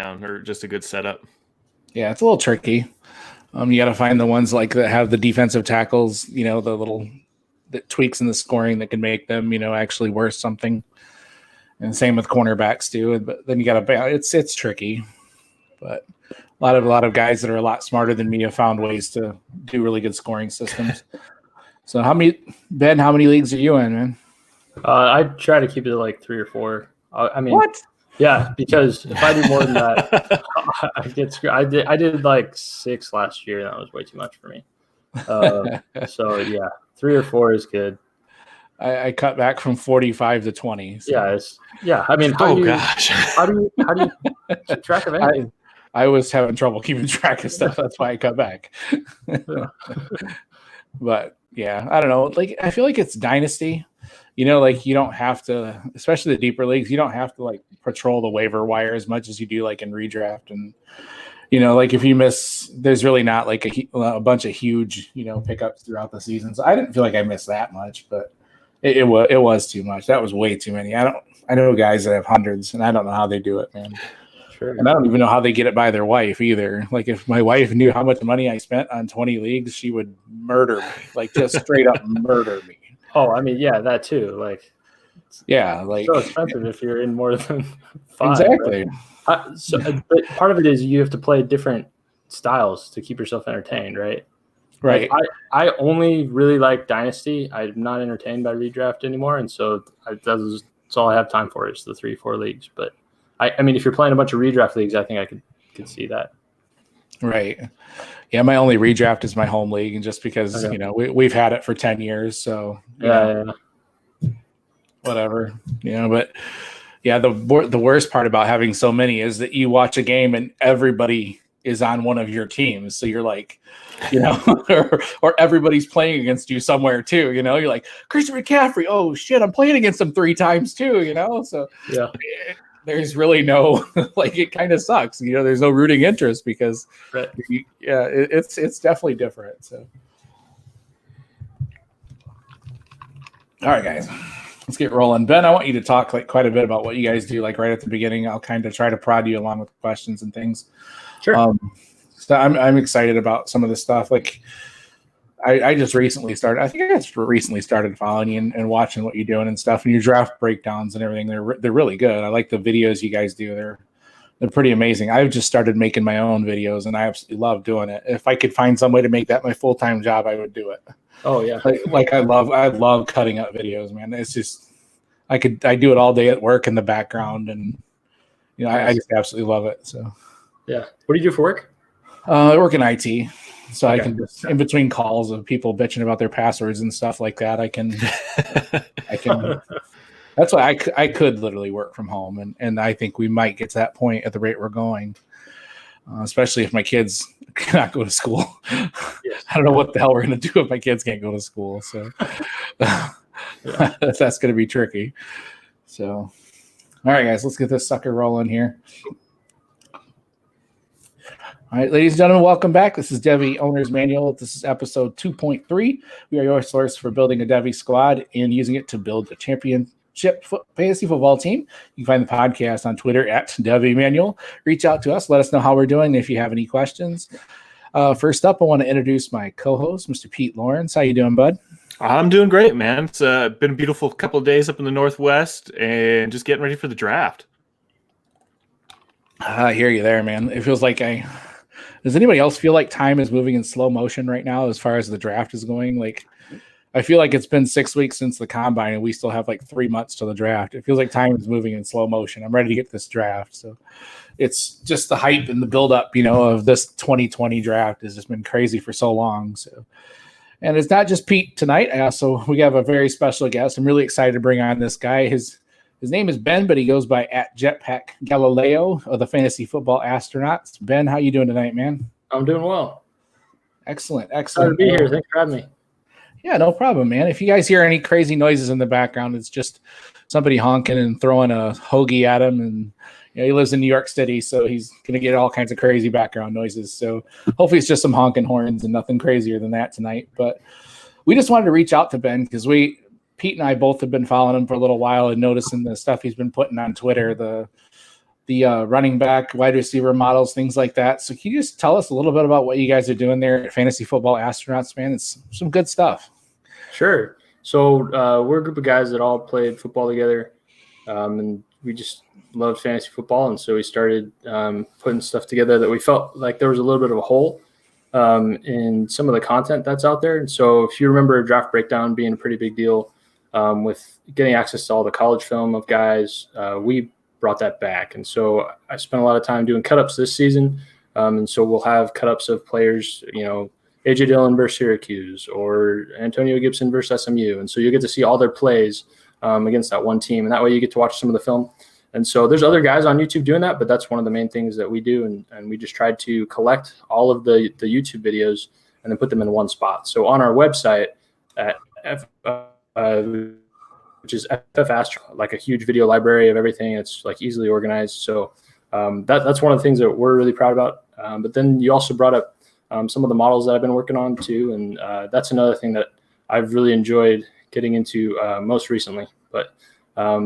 or just a good setup. Yeah, it's a little tricky. You got to find the ones like that have the defensive tackles, the little tweaks in the scoring that can make them, actually worth something. And same with cornerbacks too. But then you got to, it's tricky. But a lot of guys that are a lot smarter than me have found ways to do really good scoring systems. So Ben, how many leagues are you in, man? I try to keep it like 3 or 4. I mean, what? Yeah, because if I do more than that, I get screwed. I did like 6 last year. That was way too much for me. So yeah, 3 or 4 is good. I cut back from 45 to 20. So. Yeah. I mean, how do you keep track of anything? I was having trouble keeping track of stuff. That's why I cut back. But yeah, I don't know. Like, I feel like it's dynasty. Like you don't have to, especially the deeper leagues, you don't have to like patrol the waiver wire as much as you do like in redraft. And, like if you miss, there's really not like a bunch of huge, pickups throughout the season. So I didn't feel like I missed that much, but it was too much. That was way too many. I know guys that have hundreds and I don't know how they do it, man. Sure. And I don't even know how they get it by their wife either. Like if my wife knew how much money I spent on 20 leagues, she would murder me, like just straight up murder me. Oh, I mean, yeah, that too. Like, yeah, like so expensive if you're in more than 5. Exactly. Right? But part of it is you have to play different styles to keep yourself entertained, right? Right. Like, I only really like Dynasty. I'm not entertained by redraft anymore, and so that's all I have time for is the 3-4 leagues. But I mean, if you're playing a bunch of redraft leagues, I think I could see that. Right. Yeah, my only redraft is my home league, and just because we've had it for 10 years, so yeah. Whatever, But yeah, the worst part about having so many is that you watch a game and everybody is on one of your teams, so you're like, or everybody's playing against you somewhere too. You're like Christian McCaffrey. Oh shit, I'm playing against him 3 times too. So yeah. There's really no like it kind of sucks. There's no rooting interest because right. It's definitely different. So, all right, guys, let's get rolling. Ben, I want you to talk like quite a bit about what you guys do. Like right at the beginning, I'll kind of try to prod you along with questions and things. Sure. So I'm excited about some of this stuff. Like I just recently started. I think I just recently started following you and watching what you're doing and stuff, and your draft breakdowns and everything. They're really good. I like the videos you guys do. They're pretty amazing. I've just started making my own videos, and I absolutely love doing it. If I could find some way to make that my full-time job, I would do it. Oh yeah. Like I love cutting up videos, man. It's just I do it all day at work in the background, and I just absolutely love it. So yeah. What do you do for work? I work in IT. So okay. I can just, in between calls of people bitching about their passwords and stuff like that, I can that's why I could literally work from home. And I think we might get to that point at the rate we're going, especially if my kids cannot go to school. Yes. I don't know what the hell we're going to do if my kids can't go to school. So that's going to be tricky. So, all right, guys, let's get this sucker rolling here. All right, ladies and gentlemen, welcome back. This is Devy Owner's Manual. This is episode 2.3. We are your source for building a Devy squad and using it to build a championship fantasy football team. You can find the podcast on Twitter at Devy Manual. Reach out to us. Let us know how we're doing if you have any questions. First up, I want to introduce my co-host, Mr. Pete Lawrence. How you doing, bud? I'm doing great, man. It's been a beautiful couple of days up in the Northwest and just getting ready for the draft. I hear you there, man. It feels like does anybody else feel like time is moving in slow motion right now as far as the draft is going? Like, I feel like it's been 6 weeks since the combine and we still have like 3 months to the draft. It feels like time is moving in slow motion. I'm ready to get this draft. So it's just the hype and the buildup, of this 2020 draft has just been crazy for so long. So, and it's not just Pete tonight. We have a very special guest. I'm really excited to bring on this guy. His name is Ben, but he goes by @Jetpack Galileo of the Fantasy Football Astronauts. Ben, how you doing tonight, man? I'm doing well. Excellent. Glad to be here. Thanks for having me. Yeah, no problem, man. If you guys hear any crazy noises in the background, it's just somebody honking and throwing a hoagie at him. And he lives in New York City, so he's going to get all kinds of crazy background noises. So hopefully it's just some honking horns and nothing crazier than that tonight. But we just wanted to reach out to Ben because Pete and I both have been following him for a little while and noticing the stuff he's been putting on Twitter, the running back, wide receiver models, things like that. So can you just tell us a little bit about what you guys are doing there at Fantasy Football Astronauts, man? It's some good stuff. Sure. So we're a group of guys that all played football together, and we just loved fantasy football. And so we started putting stuff together that we felt like there was a little bit of a hole in some of the content that's out there. And so if you remember Draft Breakdown being a pretty big deal with getting access to all the college film of guys, we brought that back. And so I spent a lot of time doing cut-ups this season. And so we'll have cut-ups of players, A.J. Dillon versus Syracuse or Antonio Gibson versus SMU. And so you get to see all their plays against that one team. And that way you get to watch some of the film. And so there's other guys on YouTube doing that, but that's one of the main things that we do. And we just tried to collect all of the YouTube videos and then put them in one spot. So on our website at which is FF Astro, like a huge video library of everything. It's like easily organized. So that's one of the things that we're really proud about. But then you also brought up some of the models that I've been working on too. And that's another thing that I've really enjoyed getting into most recently. But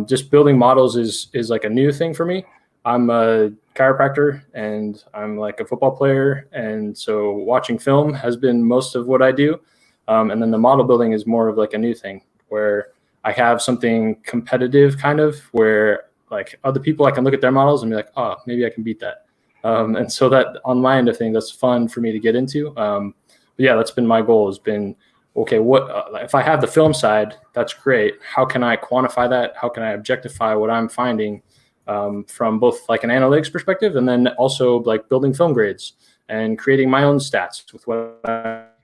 just building models is like a new thing for me. I'm a chiropractor and I'm like a football player. And so watching film has been most of what I do. And then the model building is more of like a new thing where I have something competitive kind of where like other people, I can look at their models and be like, oh, maybe I can beat that. And so that on my end of things, that's fun for me to get into. But yeah, that's been my goal has been, okay, what if I have the film side, that's great. How can I quantify that? How can I objectify what I'm finding from both like an analytics perspective and then also like building film grades and creating my own stats with what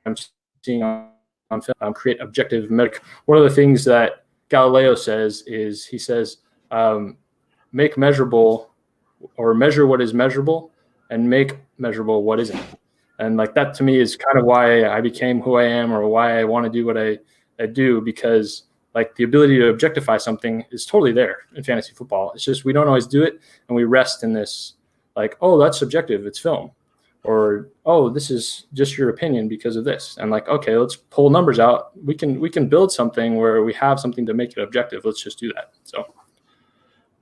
I'm seeing on film, create objective metric. One of the things that Galileo says is he says, make measurable or measure what is measurable and make measurable what isn't. And like that to me is kind of why I became who I am or why I want to do what I do, because like the ability to objectify something is totally there in fantasy football. It's just we don't always do it and we rest in this like, oh, that's subjective, it's film. Or, oh, this is just your opinion because of this. And like, okay, let's pull numbers out. We can build something where we have something to make it objective. Let's just do that. So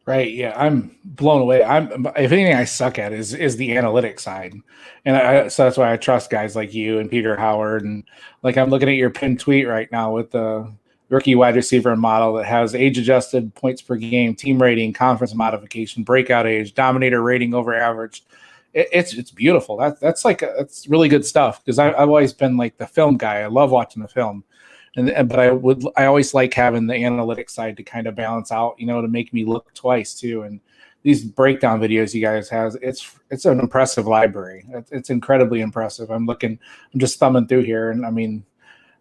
right. Yeah. I'm blown away. If anything I suck at is the analytics side. And so that's why I trust guys like you and Peter Howard. And like, I'm looking at your pinned tweet right now with the rookie wide receiver model that has age adjusted points per game, team rating, conference modification, breakout age, dominator rating over average. It's beautiful. That's really good stuff because I've always been like the film guy. I love watching the film. But I always like having the analytics side to kind of balance out, to make me look twice too. And these breakdown videos you guys have, it's an impressive library. It's incredibly impressive. I'm just thumbing through here, and I mean,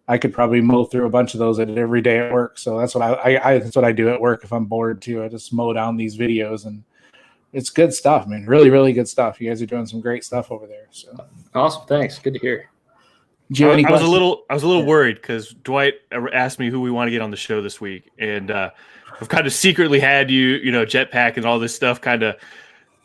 I could probably mow through a bunch of those every day at work. So that's what that's what I do at work if I'm bored too. I just mow down these videos, and it's good stuff, man. Really, really good stuff. You guys are doing some great stuff over there. So awesome, thanks. Good to hear. I was a little worried because Dwight asked me who we want to get on the show this week, and I've kind of secretly had jetpack and all this stuff. Kind of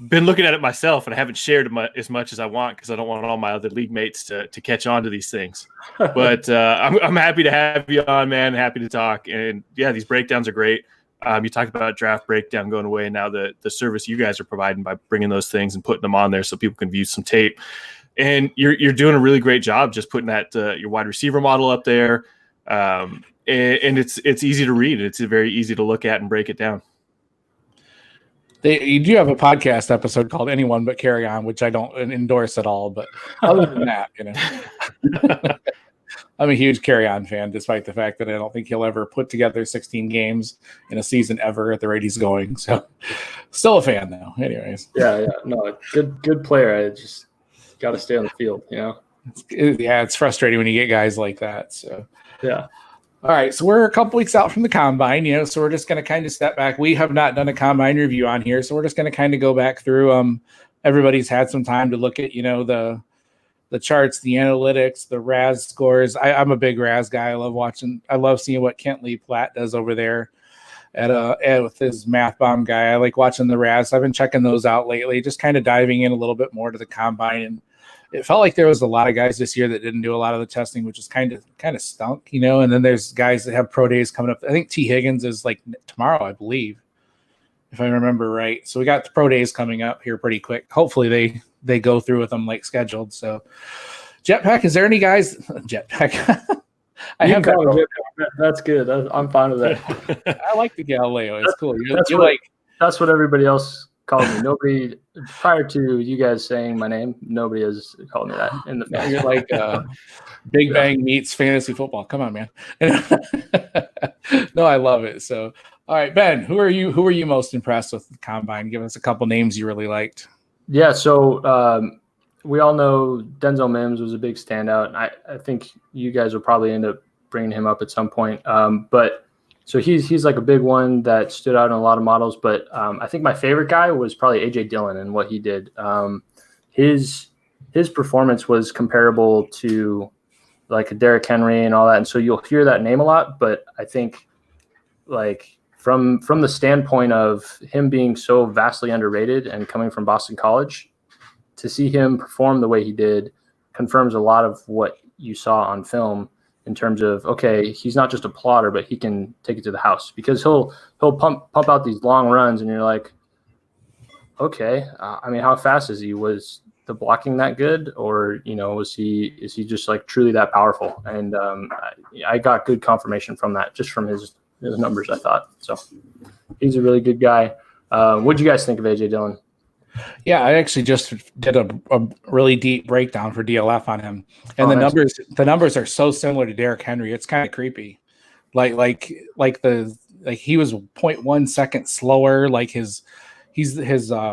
been looking at it myself, and I haven't shared as much as I want because I don't want all my other league mates to catch on to these things. But I'm happy to have you on, man. Happy to talk, and yeah, these breakdowns are great. You talked about Draft Breakdown going away, and now the service you guys are providing by bringing those things and putting them on there so people can view some tape. And you're doing a really great job just putting that your wide receiver model up there, and it's easy to read. It's very easy to look at and break it down. You do have a podcast episode called "Anyone But Carry On," which I don't endorse at all. But other than that, I'm a huge Carry On fan, despite the fact that I don't think he'll ever put together 16 games in a season ever at the rate he's going. So, still a fan though. Anyways, yeah, no, good player. I just got to stay on the field, It's frustrating when you get guys like that. So yeah. All right, so we're a couple weeks out from the combine, so we're just going to kind of step back. We have not done a combine review on here, so we're just going to kind of go back through. Everybody's had some time to look at the charts, the analytics, the RAS scores. I'm a big RAS guy. I love seeing what Kent Lee Platt does over there at with his Math Bomb guy. I like watching the RAS. I've been checking those out lately, just kind of diving in a little bit more to the combine. And it felt like there was a lot of guys this year that didn't do a lot of the testing, which is kind of stunk, And then there's guys that have pro days coming up. I think T. Higgins is like tomorrow, I believe. if I remember right. So we got the pro days coming up here pretty quick. Hopefully they go through with them like scheduled. So Jetpack, is there any guys? Jetpack. That's good. I'm fine with that. I like the Galileo. It's cool. That's what everybody else called me. Nobody prior to you guys saying my name, nobody has called me that in the past. You're like Big Bang meets fantasy football. Come on, man. No, I love it. So, all right, Ben, who are you most impressed with the combine? Give us a couple names you really liked. Yeah, so we all know Denzel Mims was a big standout. I think you guys will probably end up bringing him up at some point. But so he's like a big one that stood out in a lot of models. But I think my favorite guy was probably AJ Dillon and what he did. His performance was comparable to like a Derrick Henry and all that. And so you'll hear that name a lot. But I think like from the standpoint of him being so vastly underrated and coming from Boston College, to see him perform the way he did confirms a lot of what you saw on film in terms of, okay, he's not just a plotter, but he can take it to the house, because he'll pump out these long runs and you're like, okay, I mean, how fast is he? Was the blocking that good, or is he just like truly that powerful? And I got good confirmation from that, just from his numbers, I thought. So he's a really good guy. What'd you guys think of AJ Dillon? Yeah, I actually just did a really deep breakdown for DLF on him, and the numbers are so similar to Derrick Henry. It's kind of creepy. Like he was 0.1 second slower. Like his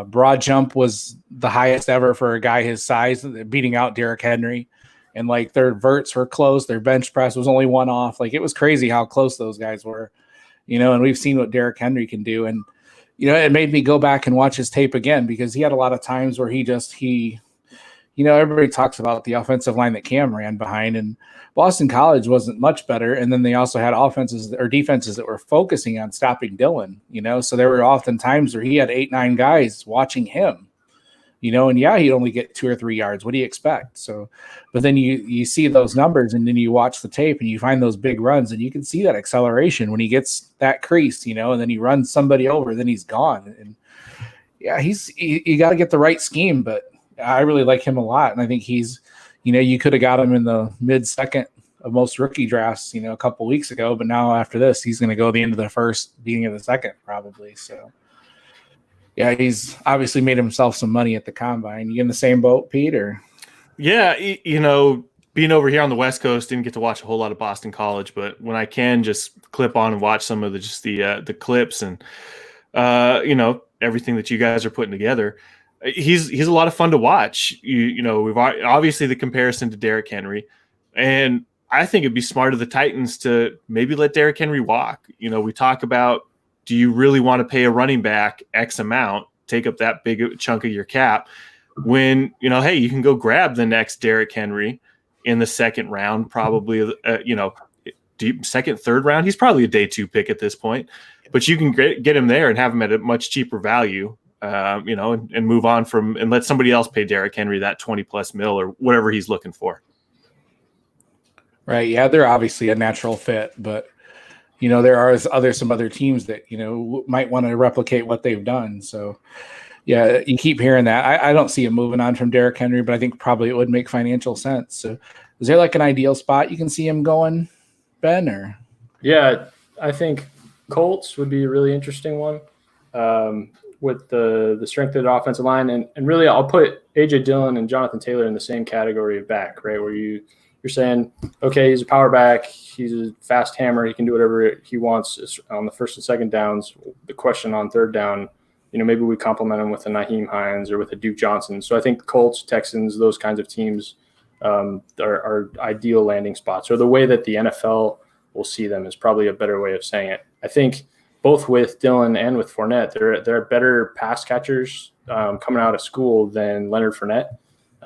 broad jump was the highest ever for a guy his size, beating out Derrick Henry. And like their verts were close. Their bench press was only one off. Like it was crazy how close those guys were, and we've seen what Derrick Henry can do. And, it made me go back and watch his tape again, because he had a lot of times where everybody talks about the offensive line that Cam ran behind, and Boston College wasn't much better. And then they also had offenses or defenses that were focusing on stopping Dillon, so there were often times where he had 8-9 guys watching him, and yeah, he'd only get 2 or 3 yards. What do you expect? So, but then you see those numbers, and then you watch the tape and you find those big runs, and you can see that acceleration when he gets that crease, and then he runs somebody over, then he's gone. And yeah, you got to get the right scheme, but I really like him a lot. And I think he's, you could have got him in the mid-second of most rookie drafts, a couple weeks ago, but now after this, he's going to go the end of the first, beginning of the second, probably. So yeah, he's obviously made himself some money at the combine. You in the same boat, Pete? Or? Yeah, being over here on the West Coast, didn't get to watch a whole lot of Boston College, but when I can just clip on and watch some of the clips and everything that you guys are putting together, he's a lot of fun to watch. We've obviously the comparison to Derrick Henry, and I think it'd be smart of the Titans to maybe let Derrick Henry walk. We talk about, do you really want to pay a running back X amount, take up that big chunk of your cap, when, hey, you can go grab the next Derrick Henry in the second round, probably, second, third round. He's probably a day 2 pick at this point, but you can get him there and have him at a much cheaper value, and move on and let somebody else pay Derrick Henry that 20+ mil or whatever he's looking for. Right. Yeah. They're obviously a natural fit, but there are some other teams that, might want to replicate what they've done. So, yeah, you keep hearing that. I don't see him moving on from Derrick Henry, but I think probably it would make financial sense. So, is there like an ideal spot you can see him going, Ben? Or yeah, I think Colts would be a really interesting one, with the strength of the offensive line, and really I'll put AJ Dillon and Jonathan Taylor in the same category of back, right? Where you're saying, okay, he's a power back, he's a fast hammer, he can do whatever he wants on the first and second downs. The question on third down, maybe we complement him with a Nyheim Hines or with a Duke Johnson. So I think Colts, Texans, those kinds of teams are ideal landing spots, or the way that the NFL will see them is probably a better way of saying it. I think both with Dillon and with Fournette, they're better pass catchers coming out of school than Leonard Fournette.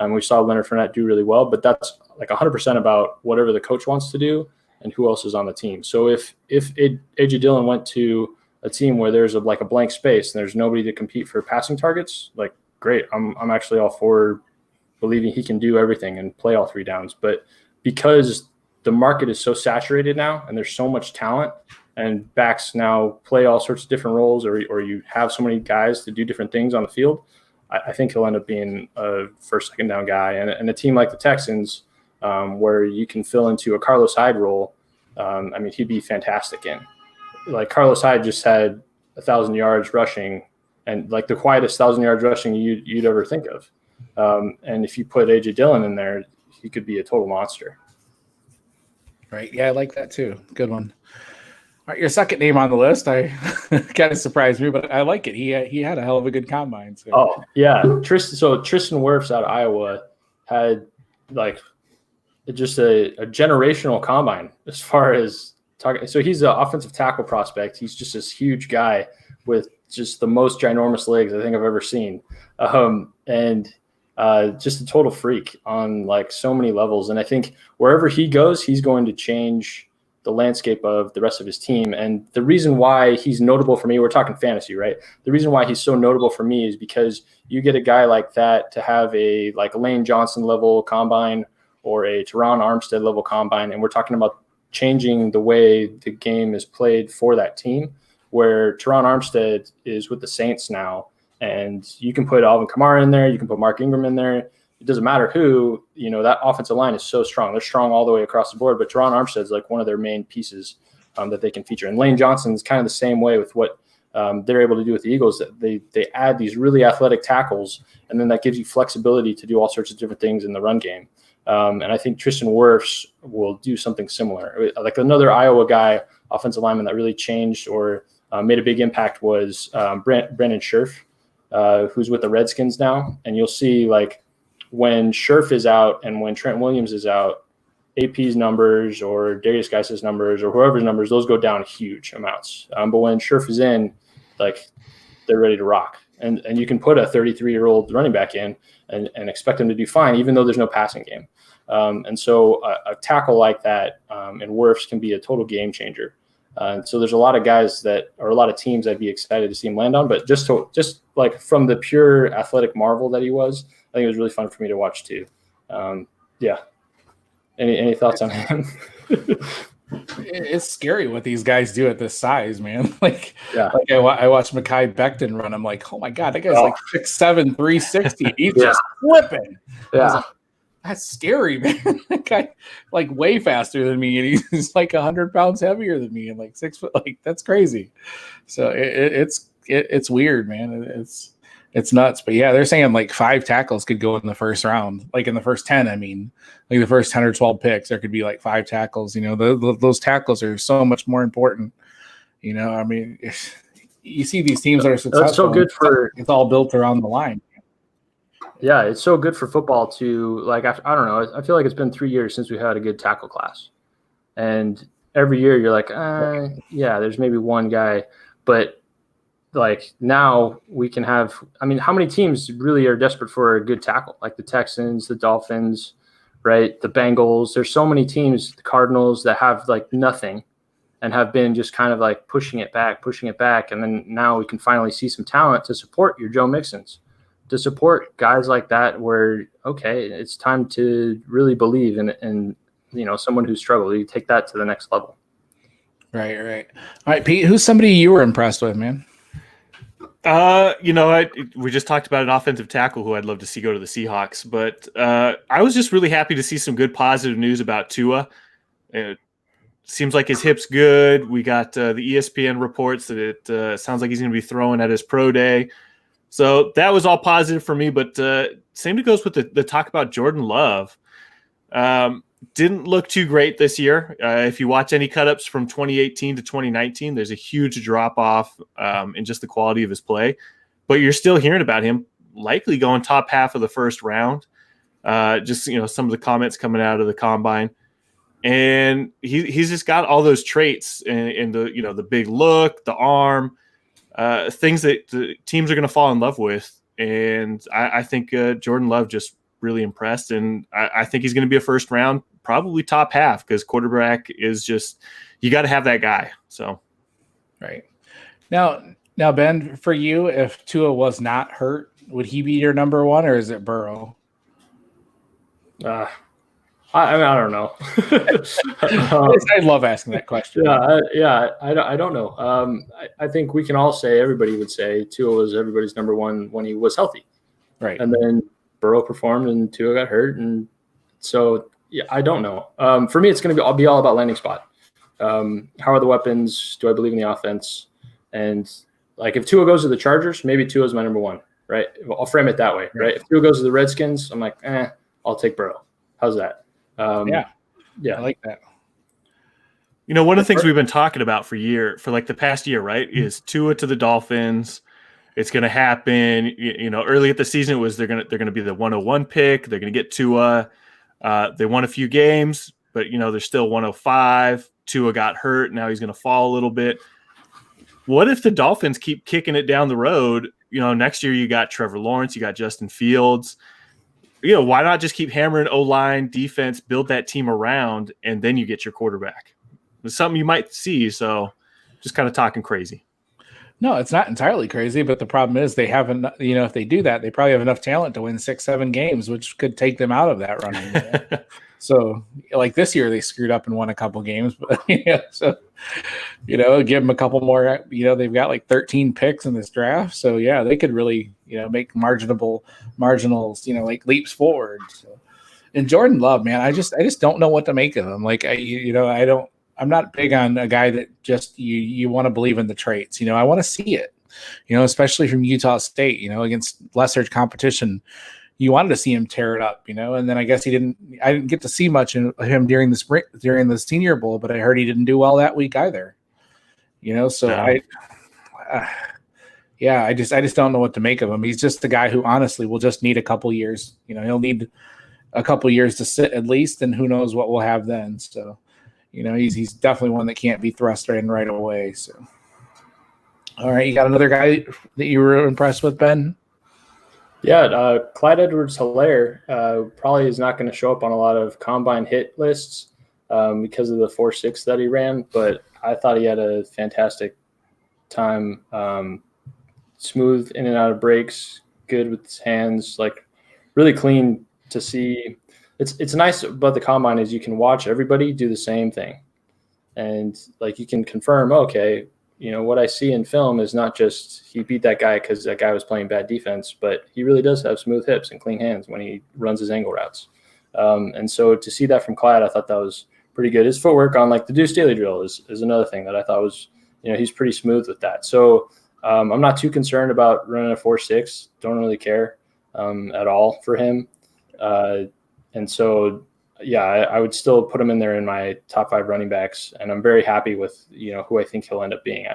We saw Leonard Fournette do really well, but that's like 100% about whatever the coach wants to do and who else is on the team. So if AJ Dillon went to a team where there's a blank space and there's nobody to compete for passing targets, like, great. I'm actually all for believing he can do everything and play all 3 downs. But because the market is so saturated now and there's so much talent, and backs now play all sorts of different roles, or you have so many guys to do different things on the field, I think he'll end up being a first, second down guy. And a team like the Texans, where you can fill into a Carlos Hyde role, I mean, he'd be fantastic in. Like Carlos Hyde just had 1,000 yards rushing, and like the quietest 1,000 yards rushing you'd ever think of. And if you put AJ Dillon in there, he could be a total monster. Right. Yeah, I like that too. Good one. All right, your second name on the list, I kind of surprised me, but I like it. He had a hell of a good combine. So. Oh yeah, Tristan Wirfs out of Iowa had like just a generational combine as far as talking. So he's an offensive tackle prospect. He's just this huge guy with just the most ginormous legs I think I've ever seen, and just a total freak on like so many levels. And I think wherever he goes, he's going to change the landscape of the rest of his team. And the reason why he's notable for me, we're talking fantasy, right? The reason why he's so notable for me is because you get a guy like that to have a like Lane Johnson level combine or a Teron Armstead level combine. And we're talking about changing the way the game is played for that team, where Teron Armstead is with the Saints now. And you can put Alvin Kamara in there. You can put Mark Ingram in there. It doesn't matter who, that offensive line is so strong. They're strong all the way across the board, but Teron Armstead is like one of their main pieces that they can feature. And Lane Johnson is kind of the same way with what they're able to do with the Eagles. They add these really athletic tackles, and then that gives you flexibility to do all sorts of different things in the run game. And I think Tristan Wirfs will do something similar. Like another Iowa guy, offensive lineman that really changed or made a big impact was Brandon Scherf, who's with the Redskins now. And you'll see like when Scherf is out and when Trent Williams is out, AP's numbers or Darius Geis's numbers or whoever's numbers, those go down huge amounts. But when Scherf is in, like they're ready to rock. And you can put a 33-year-old running back in and expect him to do fine, even though there's no passing game. And so a tackle like that in Wirfs can be a total game changer. So there's a lot of guys a lot of teams I'd be excited to see him land on, but just like from the pure athletic marvel that he was, I think it was really fun for me to watch too. Yeah. Any thoughts on him? It's scary what these guys do at this size, man. Like yeah. I watched Mekhi Becton run. I'm like, oh my God, that guy's like 6'7", 360. He's just flipping. Yeah. Like, that's scary, man. That guy like way faster than me, and he's like 100 pounds heavier than me, and like 6 foot. Like that's crazy. So it's weird, man. It's nuts. But yeah, they're saying like 5 tackles could go in the first round, like in the first 10. I mean, like the first 10 or 12 picks, there could be like 5 tackles. Those tackles are so much more important. I mean, you see these teams that are successful. That's so good it's all built around the line. Yeah, it's so good for football to like. I don't know. I feel like it's been 3 years since we had a good tackle class, and every year you're like, yeah, there's maybe one guy, but like now we can have. I mean, how many teams really are desperate for a good tackle? Like the Texans, the Dolphins, right? The Bengals. There's so many teams, the Cardinals, that have like nothing, and have been just kind of like pushing it back, and then now we can finally see some talent to support your Joe Mixons, to support guys like that where, okay, it's time to really believe in someone who's struggled. You take that to the next level. Right. All right, Pete, who's somebody you were impressed with, man? We just talked about an offensive tackle who I'd love to see go to the Seahawks, but I was just really happy to see some good positive news about Tua. It seems like his hip's good. We got the ESPN reports that it sounds like he's going to be throwing at his pro day. So that was all positive for me, but same goes with the talk about Jordan Love. Didn't look too great this year. If you watch any cut-ups from 2018 to 2019, there's a huge drop-off in just the quality of his play. But you're still hearing about him likely going top half of the first round. Just some of the comments coming out of the combine. And he's just got all those traits in the big look, the arm, things that the teams are going to fall in love with. And I think Jordan Love just really impressed. And I think he's going to be a first round, probably top half, because quarterback is just, you got to have that guy. So, right. Now, Ben, for you, if Tua was not hurt, would he be your number one, or is it Burrow? I mean, I don't know. I love asking that question. I don't know. I think we can all say, everybody would say Tua was everybody's number one when he was healthy. Right. And then Burrow performed and Tua got hurt. And so, yeah, I don't know. For me, it's going to be all about landing spot. How are the weapons? Do I believe in the offense? And like if Tua goes to the Chargers, maybe Tua is my number one, right? I'll frame it that way, right? If Tua goes to the Redskins, I'm like, I'll take Burrow. How's that? Yeah, I like that. You know, one of the things we've been talking about for like the past year, right, is Tua to the Dolphins. It's going to happen. You know, early at the season, it was they're going to be the 101 pick. They're going to get Tua. They won a few games, but you know they're still 105. Tua got hurt. Now he's going to fall a little bit. What if the Dolphins keep kicking it down the road? You know, next year you got Trevor Lawrence, you got Justin Fields. You know, why not just keep hammering O-line, defense, build that team around, and then you get your quarterback? It's something you might see, so just kind of talking crazy. No, it's not entirely crazy, but the problem is they haven't, you know, if they do that, they probably have enough talent to win 6-7 games, which could take them out of that running. You know? So, like this year, they screwed up and won a couple games, but so, you know, give them a couple more. You know, they've got like 13 picks in this draft, so yeah, they could really, you know, make marginals, you know, like leaps forward. So, and Jordan Love, man, I just don't know what to make of him. Like, I'm not big on a guy that just you want to believe in the traits. You know, I want to see it. You know, especially from Utah State. You know, against lesser competition. You wanted to see him tear it up, you know, and then I guess I didn't get to see much of him during the Senior Bowl, but I heard he didn't do well that week either, you know. So no. I just don't know what to make of him. He's just the guy who honestly will just need a couple years. You know, he'll need a couple years to sit at least, and who knows what we'll have then. So, you know, he's definitely one that can't be thrust in right away. So, all right, you got another guy that you were impressed with, Ben? Yeah, Clyde Edwards-Helaire probably is not going to show up on a lot of combine hit lists because of the 4.6 that he ran, but I thought he had a fantastic time, smooth in and out of breaks, good with his hands, like really clean to see. It's nice about the combine is you can watch everybody do the same thing, and like you can confirm, okay, you know, what I see in film is not just he beat that guy because that guy was playing bad defense, but he really does have smooth hips and clean hands when he runs his angle routes. And so to see that from Clyde, I thought that was pretty good. His footwork on like the Deuce Daily drill is another thing that I thought was, you know, he's pretty smooth with that. So I'm not too concerned about running a 4.6. Don't really care at all for him. And so, yeah, I would still put him in there in my top 5 running backs, and I'm very happy with, you know, who I think he'll end up being.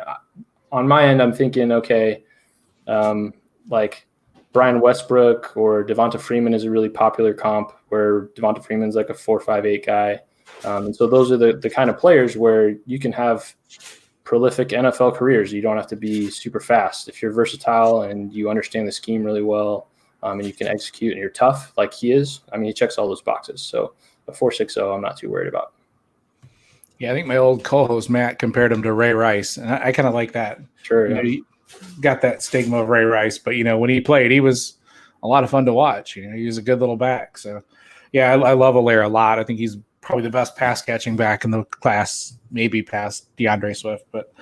On my end, I'm thinking, okay, like Brian Westbrook or Devonta Freeman is a really popular comp where Devonta Freeman's like a 4.58 guy. And so those are the kind of players where you can have prolific NFL careers. You don't have to be super fast. If you're versatile and you understand the scheme really well, and you can execute and you're tough like he is, I mean, he checks all those boxes. So a 4.60, I'm not too worried about. Yeah, I think my old co-host Matt compared him to Ray Rice, and I kind of like that. Sure, you know, he got that stigma of Ray Rice, but you know, when he played, he was a lot of fun to watch. You know, he was a good little back. So, yeah, I love Helaire a lot. I think he's probably the best pass catching back in the class, maybe past DeAndre Swift. But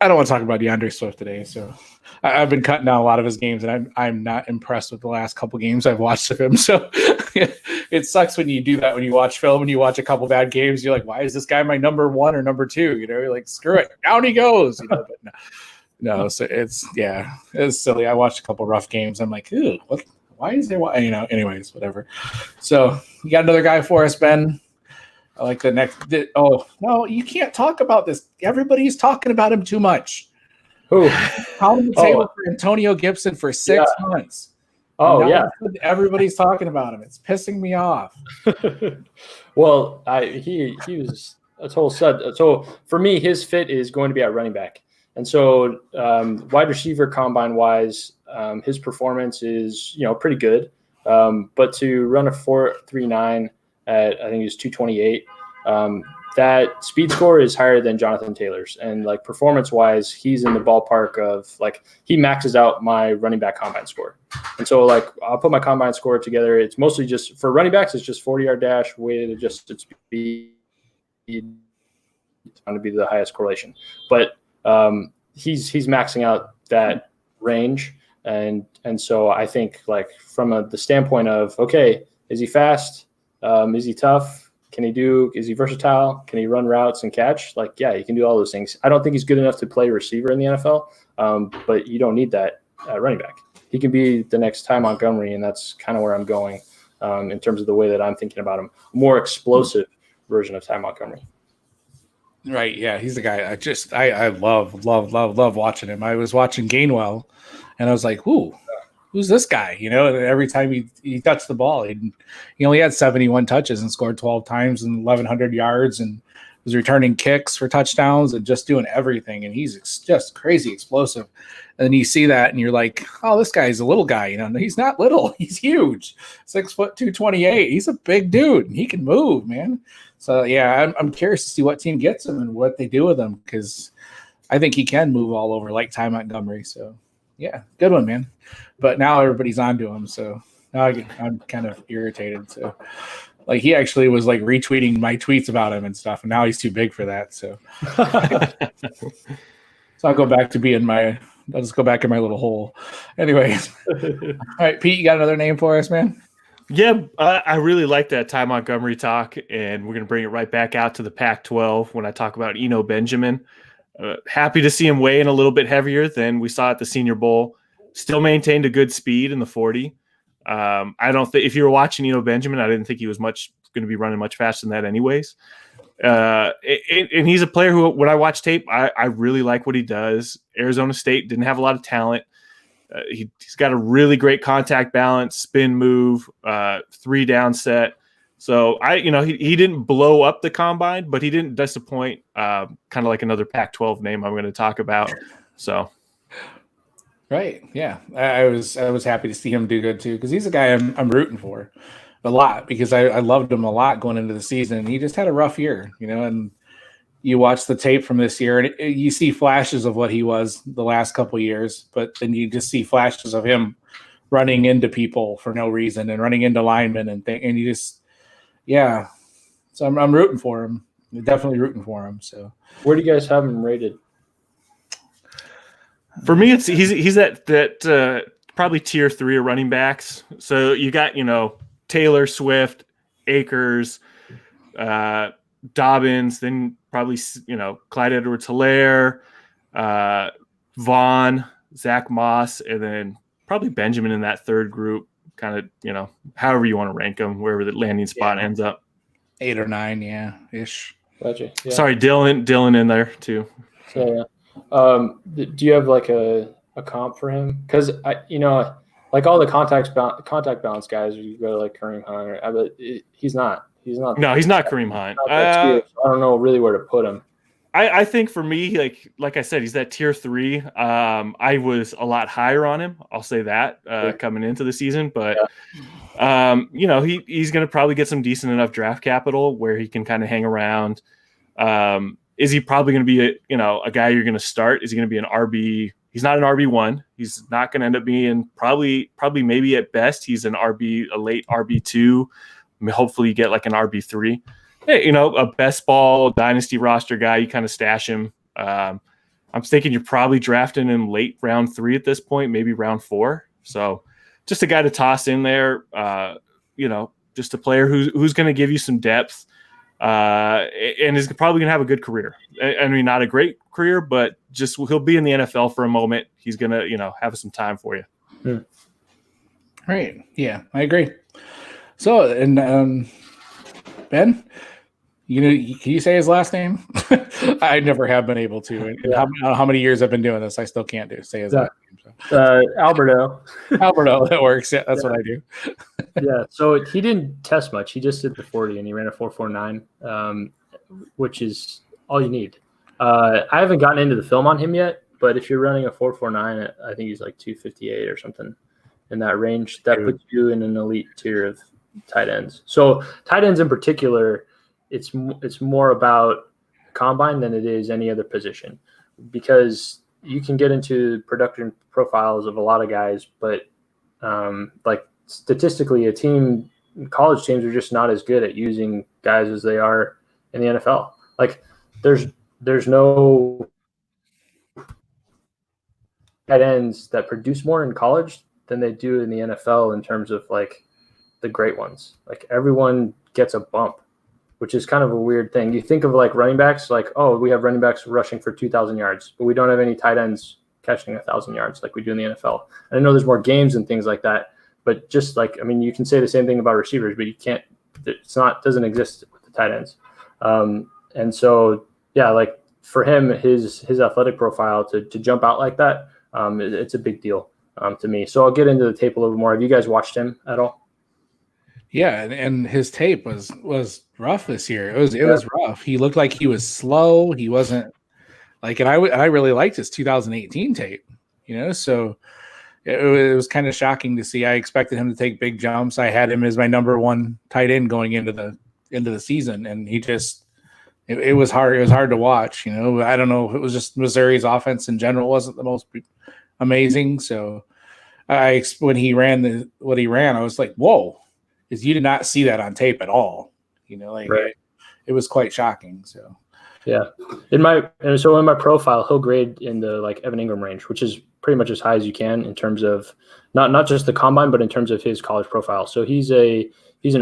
I don't want to talk about DeAndre Swift today. So I've been cutting down a lot of his games, and I'm not impressed with the last couple games I've watched of him. So it sucks when you do that, when you watch film and you watch a couple bad games. You're like, why is this guy my number 1 or number 2? You know, you're like, screw it, down he goes. You know, but no. So it's silly. I watched a couple rough games. I'm like, ew, what? Why is there? You know, anyways, whatever. So you got another guy for us, Ben? I like the next. Oh no, you can't talk about this. Everybody's talking about him too much. Who? Pound the table for Antonio Gibson for 6 months. Oh yeah, everybody's talking about him. It's pissing me off. Well, he was a total stud. So for me, his fit is going to be at running back, and so wide receiver combine wise, his performance is, you know, pretty good. But to run a 4.39 at, I think it was 228. That speed score is higher than Jonathan Taylor's, and like performance wise, he's in the ballpark of like he maxes out my running back combine score. And so, like, I'll put my combine score together. It's mostly just for running backs. It's just 40-yard dash, weighted adjusted speed. It's going to be the highest correlation, but he's maxing out that range, and so I think, like, from the standpoint of, okay, is he fast? Is he tough? Is he versatile? Can he run routes and catch? Like, yeah, he can do all those things. I don't think he's good enough to play receiver in the NFL, but you don't need that running back. He can be the next Ty Montgomery, and that's kind of where I'm going in terms of the way that I'm thinking about him. A more explosive version of Ty Montgomery. Right. Yeah. He's the guy I love watching him. I was watching Gainwell and I was like, who's this guy? You know, and every time he touched the ball, he only had 71 touches and scored 12 times and 1,100 yards and was returning kicks for touchdowns and just doing everything. And he's just crazy explosive. And then you see that and you're like, oh, this guy's a little guy. You know, he's not little. He's huge. 6 foot 228. He's a big dude and he can move, man. So, yeah, I'm curious to see what team gets him and what they do with him, because I think he can move all over like Ty Montgomery. So, yeah, good one, man. But now everybody's onto him, so now I'm kind of irritated. So, like, he actually was like retweeting my tweets about him and stuff, and now he's too big for that. So, I'll go back to I'll just go back in my little hole. Anyways, all right, Pete, you got another name for us, man? Yeah, I really like that Ty Montgomery talk, and we're going to bring it right back out to the Pac-12 when I talk about Eno Benjamin. Happy to see him weigh in a little bit heavier than we saw at the Senior Bowl. Still maintained a good speed in the 40. I don't think, if you were watching Eno Benjamin, I didn't think he was going to be running much faster than that anyways. And he's a player who, when I watch tape, I really like what he does. Arizona State didn't have a lot of talent. He's got a really great contact balance, spin move, 3-down set. So he didn't blow up the combine, but he didn't disappoint. Kind of like another Pac-12 name I'm going to talk about. So, right, yeah, I was happy to see him do good too, because he's a guy I'm rooting for a lot, because I loved him a lot going into the season. He just had a rough year, and you watch the tape from this year and you see flashes of what he was the last couple of years, but then you just see flashes of him running into people for no reason and running into linemen and you just, yeah. So I'm rooting for him. Definitely rooting for him. So where do you guys have him rated? For me, he's that probably tier 3 of running backs. So you got, Taylor, Swift, Akers, Dobbins, then probably, Clyde Edwards-Helaire, Vaughn, Zach Moss, and then probably Benjamin in that third group, kind of, however you want to rank them, wherever the landing spot ends up. 8 or 9, yeah, ish. Gotcha. Yeah. Sorry, Dylan in there too. So, do you have like a comp for him? Because like all the contact balance guys, you go to like Kareem Hunt, but he's not. No, he's not Kareem Hunt. I don't know really where to put him. I think for me, like I said, he's that tier 3. I was a lot higher on him. I'll say that coming into the season, but he's going to probably get some decent enough draft capital where he can kind of hang around. Is he probably going to be a guy you're going to start? Is he going to be an RB? He's not an RB1. He's not going to end up being probably maybe at best he's a late RB2. I mean, hopefully you get like an RB3. Hey, a best ball dynasty roster guy, you kind of stash him. I'm thinking you're probably drafting him late round 3 at this point, maybe round 4. So just a guy to toss in there, just a player who's going to give you some depth and is probably going to have a good career. I mean, not a great career, but just he'll be in the NFL for a moment. He's going to, have some time for you. Hmm. Right. Yeah, I agree. So, and Ben, can you say his last name? I never have been able to. And how many years I've been doing this, I still can't say his last name. So. Alberto. Alberto, that works. Yeah, that's what I do. Yeah, so he didn't test much. He just did the 40, and he ran a 4.49, which is all you need. I haven't gotten into the film on him yet, but if you're running a 4.49, I think he's like 258 or something in that range. That puts you in an elite tier of tight ends. So tight ends in particular, it's more about combine than it is any other position, because you can get into production profiles of a lot of guys, but Like statistically, college teams are just not as good at using guys as they are in the NFL. Like there's no tight ends that produce more in college than they do in the NFL in terms of like the great ones. Like everyone gets a bump, which is kind of a weird thing. You think of like running backs, like, oh, we have running backs rushing for 2,000 yards, but we don't have any tight ends catching 1,000 yards like we do in the NFL. And I know there's more games and things like that, but just like, I mean, you can say the same thing about receivers, but you can't, doesn't exist with the tight ends. And so, yeah, like for him, his athletic profile to jump out like that, it's a big deal to me. So I'll get into the tape a little more. Have you guys watched him at all? Yeah, and his tape was rough this year. It was rough. He looked like he was slow. He wasn't like, and I really liked his 2018 tape, so it was kind of shocking to see. I expected him to take big jumps. I had him as my number one tight end going into the season, and he just it was hard. It was hard to watch. I don't know. It was just Missouri's offense in general wasn't the most amazing. So when he ran what he ran, I was like, whoa. Is you did not see that on tape at all, right. It was quite shocking. So, yeah, in my profile, he'll grade in the like Evan Ingram range, which is pretty much as high as you can in terms of not just the combine, but in terms of his college profile. So he's an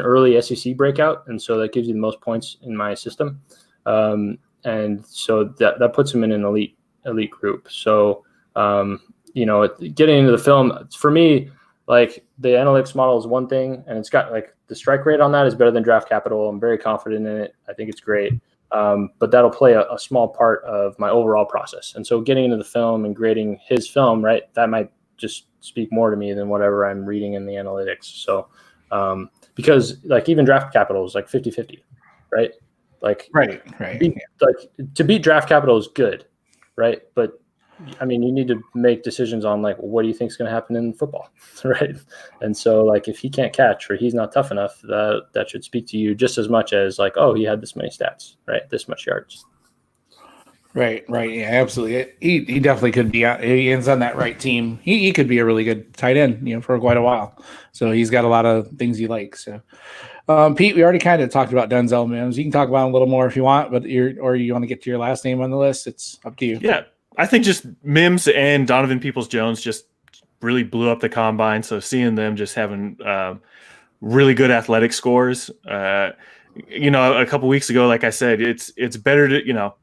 early SEC breakout, and so that gives you the most points in my system, and so that puts him in an elite group. So, getting into the film for me. Like the analytics model is one thing, and it's got like the strike rate on that is better than draft capital. I'm very confident in it. I think it's great. But that'll play a small part of my overall process. And so getting into the film and grading his film, right, that might just speak more to me than whatever I'm reading in the analytics. So because like even draft capital is like 50-50, right? Like, right. Like to beat draft capital is good, right? But I mean, you need to make decisions on like, what do you think is going to happen in football, right? And so like, if he can't catch or he's not tough enough, that should speak to you just as much as like, oh, he had this many stats, right? This much yards. Right. Yeah, absolutely. He definitely could be. He ends on that right team. He could be a really good tight end, for quite a while. So he's got a lot of things you like. So, Pete, we already kind of talked about Denzel Mims. You can talk about him a little more if you want, but you want to get to your last name on the list. It's up to you. Yeah. I think just Mims and Donovan Peoples-Jones just really blew up the combine. So seeing them just having really good athletic scores, a couple weeks ago, like I said, it's better to,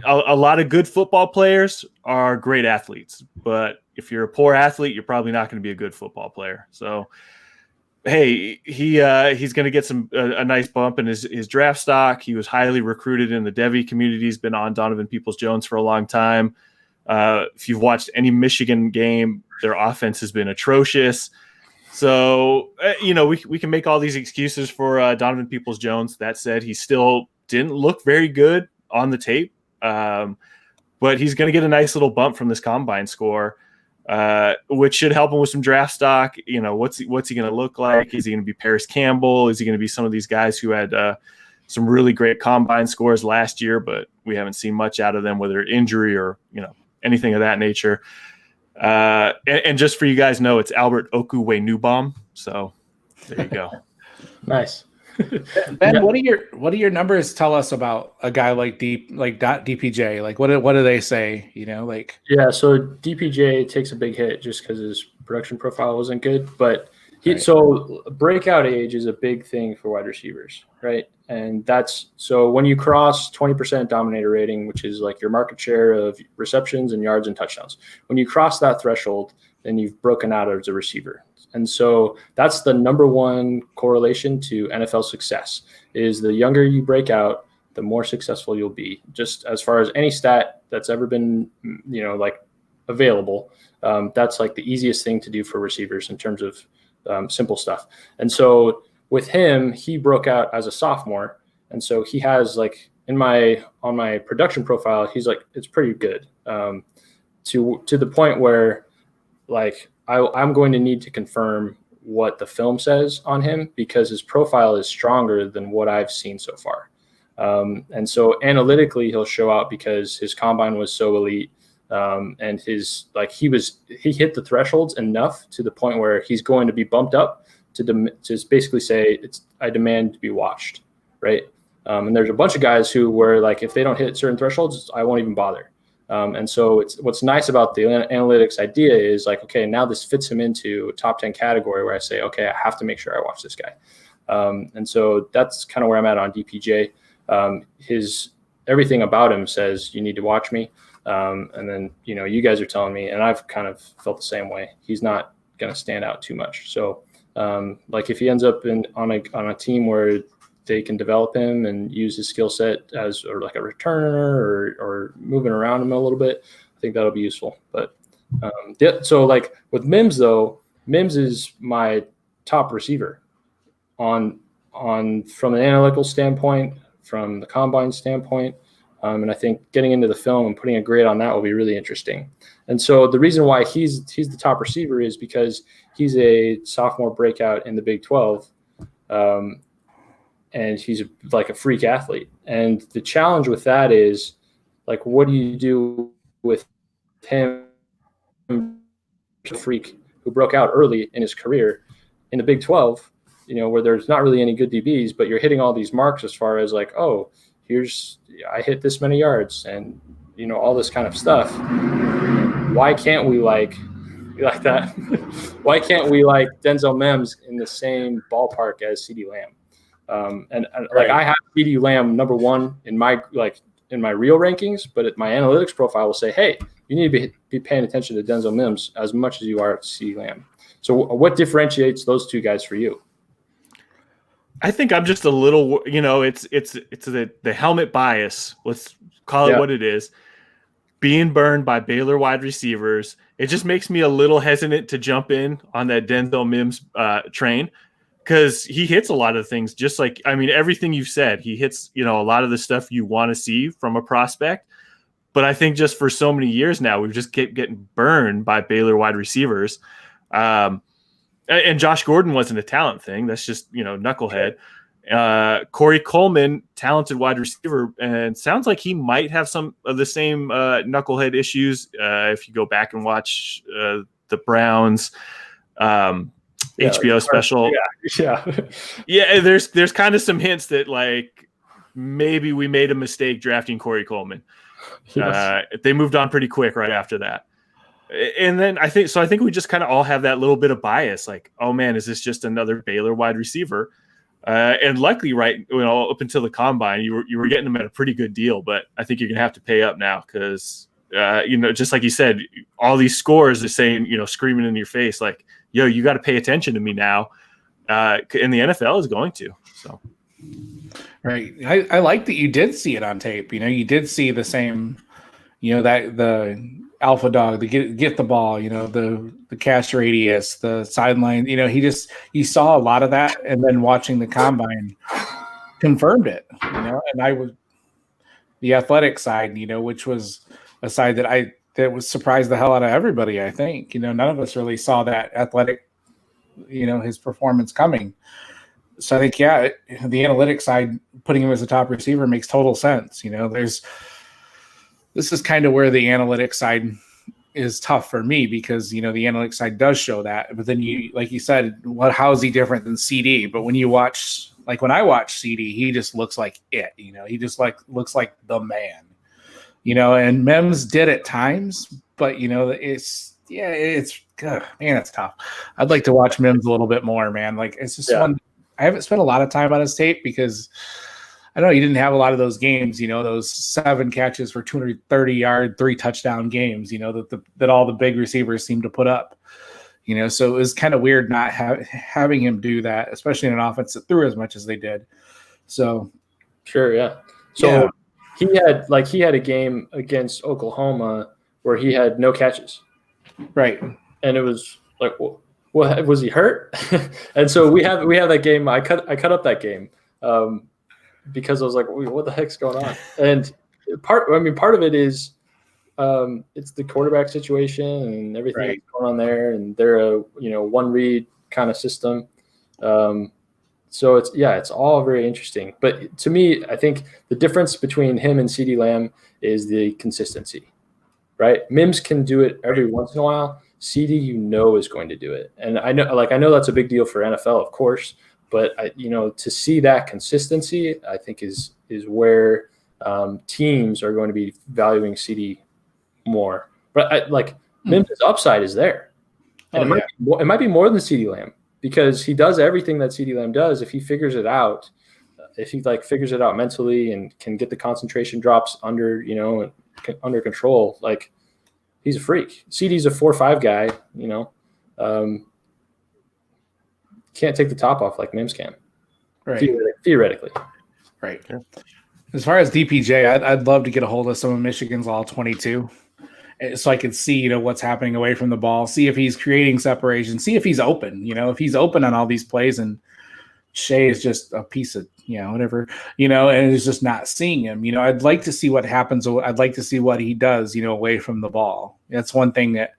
a lot of good football players are great athletes, but if you're a poor athlete, you're probably not going to be a good football player. So, hey, he's going to get a nice bump in his draft stock. He was highly recruited in the Devy community. He's been on Donovan Peoples-Jones for a long time. If you've watched any Michigan game, their offense has been atrocious. So, we can make all these excuses for Donovan Peoples-Jones. That said, he still didn't look very good on the tape. But he's going to get a nice little bump from this combine score, which should help him with some draft stock. What's he going to look like? Is he going to be Paris Campbell? Is he going to be some of these guys who had some really great combine scores last year, but we haven't seen much out of them, whether injury or, anything of that nature. And just for you guys know, it's Albert Okuwe-Newbaum. So there you go. Nice. Ben, what do your numbers tell us about a guy like DPJ? Like what do they say? Yeah, so DPJ takes a big hit just because his production profile wasn't good, but so breakout age is a big thing for wide receivers, right? And that's so when you cross 20% dominator rating, which is like your market share of receptions and yards and touchdowns, when you cross that threshold, then you've broken out as a receiver. And so that's the number one correlation to NFL success is the younger you break out, the more successful you'll be. Just as far as any stat that's ever been, available, that's like the easiest thing to do for receivers in terms of simple stuff. And so with him, he broke out as a sophomore. And so he has like on my production profile, he's like, it's pretty good to the point where like I'm going to need to confirm what the film says on him because his profile is stronger than what I've seen so far. And so analytically, he'll show out because his combine was so elite. And he hit the thresholds enough to the point where he's going to be bumped up to basically say I demand to be watched, right? And there's a bunch of guys who were like, if they don't hit certain thresholds, I won't even bother. And so what's nice about the analytics idea is like, okay, now this fits him into a top 10 category where I say, okay, I have to make sure I watch this guy. And so that's kind of where I'm at on DPJ. Everything about him says you need to watch me. And then, you guys are telling me, and I've kind of felt the same way. He's not going to stand out too much. So like if he ends up on a team where they can develop him and use his skill set as like a returner or moving around him a little bit, I think that'll be useful. But so like with Mims though, Mims is my top receiver on from an analytical standpoint, from the combine standpoint. And I think getting into the film and putting a grade on that will be really interesting. And so the reason why he's the top receiver is because he's a sophomore breakout in the Big 12. And he's like a freak athlete. And the challenge with that is like, what do you do with him, a freak who broke out early in his career in the Big 12, where there's not really any good DBs, but you're hitting all these marks as far as like, oh, I hit this many yards and, all this kind of stuff. Why can't we like that? Why can't we like Denzel Mims in the same ballpark as CeeDee Lamb? And like I have CeeDee Lamb number 1 in my real rankings, but my analytics profile will say, hey, you need to be paying attention to Denzel Mims as much as you are to CeeDee Lamb. So what differentiates those two guys for you? I think I'm just a little, it's the helmet bias. Let's call it what it is. Being burned by Baylor wide receivers, it just makes me a little hesitant to jump in on that Denzel Mims train. Because he hits a lot of things, just like, everything you've said. He hits, a lot of the stuff you want to see from a prospect. But I think just for so many years now, we've just kept getting burned by Baylor wide receivers. And Josh Gordon wasn't a talent thing. That's just, knucklehead. Corey Coleman, talented wide receiver, and sounds like he might have some of the same knucklehead issues if you go back and watch the Browns. HBO special. Yeah. There's kind of some hints that like maybe we made a mistake drafting Corey Coleman. Yes. They moved on pretty quick right after that. And then I think we just kind of all have that little bit of bias, like, oh man, is this just another Baylor wide receiver? And luckily, right, up until the combine, you were getting them at a pretty good deal, but I think you're gonna have to pay up now because just like you said, all these scores are saying, screaming in your face, like, yo, you got to pay attention to me now. And the NFL is going to. So, right. I like that you did see it on tape. You did see the same, that the alpha dog, the get the ball, the catch radius, the sideline. He saw a lot of that, and then watching the combine confirmed it. And I was the athletic side, which was a side that was surprised the hell out of everybody. I think, none of us really saw that athletic, his performance coming. So I think, the analytics side, putting him as a top receiver makes total sense. This is kind of where the analytics side is tough for me because, the analytics side does show that, but then like you said, how is he different than CD? But when I watch CD, he just looks like it, he just looks like the man. And Mims did at times, but it's good. Man, it's tough. I'd like to watch Mims a little bit more, man. Like it's just one. I haven't spent a lot of time on his tape because I know he didn't have a lot of those games, those 7 catches for 230-yard, 3 touchdown games, that all the big receivers seem to put up. So it was kind of weird not having him do that, especially in an offense that threw as much as they did. So sure, yeah. So he had a game against Oklahoma where he had no catches. Right. And it was like, what was he hurt? And so we have that game. I cut up that game because I was like, what the heck's going on? And part of it is it's the quarterback situation and everything that's going on there, and they're a one read kind of system. So it's all very interesting. But to me, I think the difference between him and CeeDee Lamb is the consistency. right? Mims can do it every once in a while. CD, is going to do it. And I know that's a big deal for NFL, of course, but to see that consistency, I think is where teams are going to be valuing CD more. But Mims' upside is there. And it might be more than CD Lamb, because he does everything that CD Lamb does. If he figures it out, figures it out mentally and can get the concentration drops under control, he's a freak. CD's a 4-5 guy, can't take the top off like Mims can. Right. Theoretically. Right. Yeah. As far as DPJ, I'd love to get a hold of some of Michigan's all 22. So I could see, what's happening away from the ball, see if he's creating separation, see if he's open, if he's open on all these plays, and Shea is just a piece of, whatever, and is just not seeing him. I'd like to see what happens. I'd like to see what he does, away from the ball. That's one thing that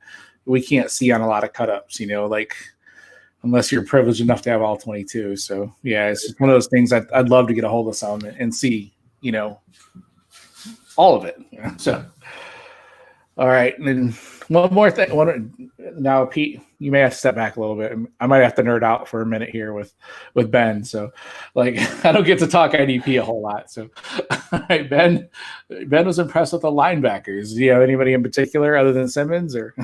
we can't see on a lot of cut-ups, unless you're privileged enough to have all 22. So, yeah, it's just one of those things I'd love to get a hold of some and see, all of it. So, all right. And then one more thing. Now, Pete, you may have to step back a little bit. I might have to nerd out for a minute here with Ben. So, I don't get to talk IDP a whole lot. So, all right, Ben was impressed with the linebackers. Do you have anybody in particular other than Simmons? Or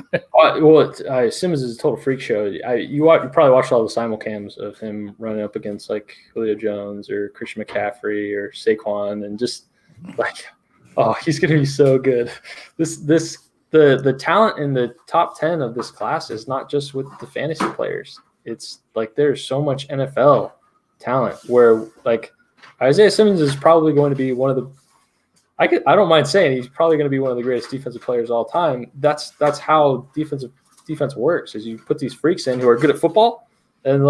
Simmons is a total freak show. You probably watched all the simulcams of him running up against Julio Jones or Christian McCaffrey or Saquon, and just he's going to be so good. The talent in the top 10 of this class is not just with the fantasy players. It's there's so much NFL talent where Isaiah Simmons is probably going to be one of the – I don't mind saying he's probably going to be one of the greatest defensive players of all time. That's how defense works, is you put these freaks in who are good at football and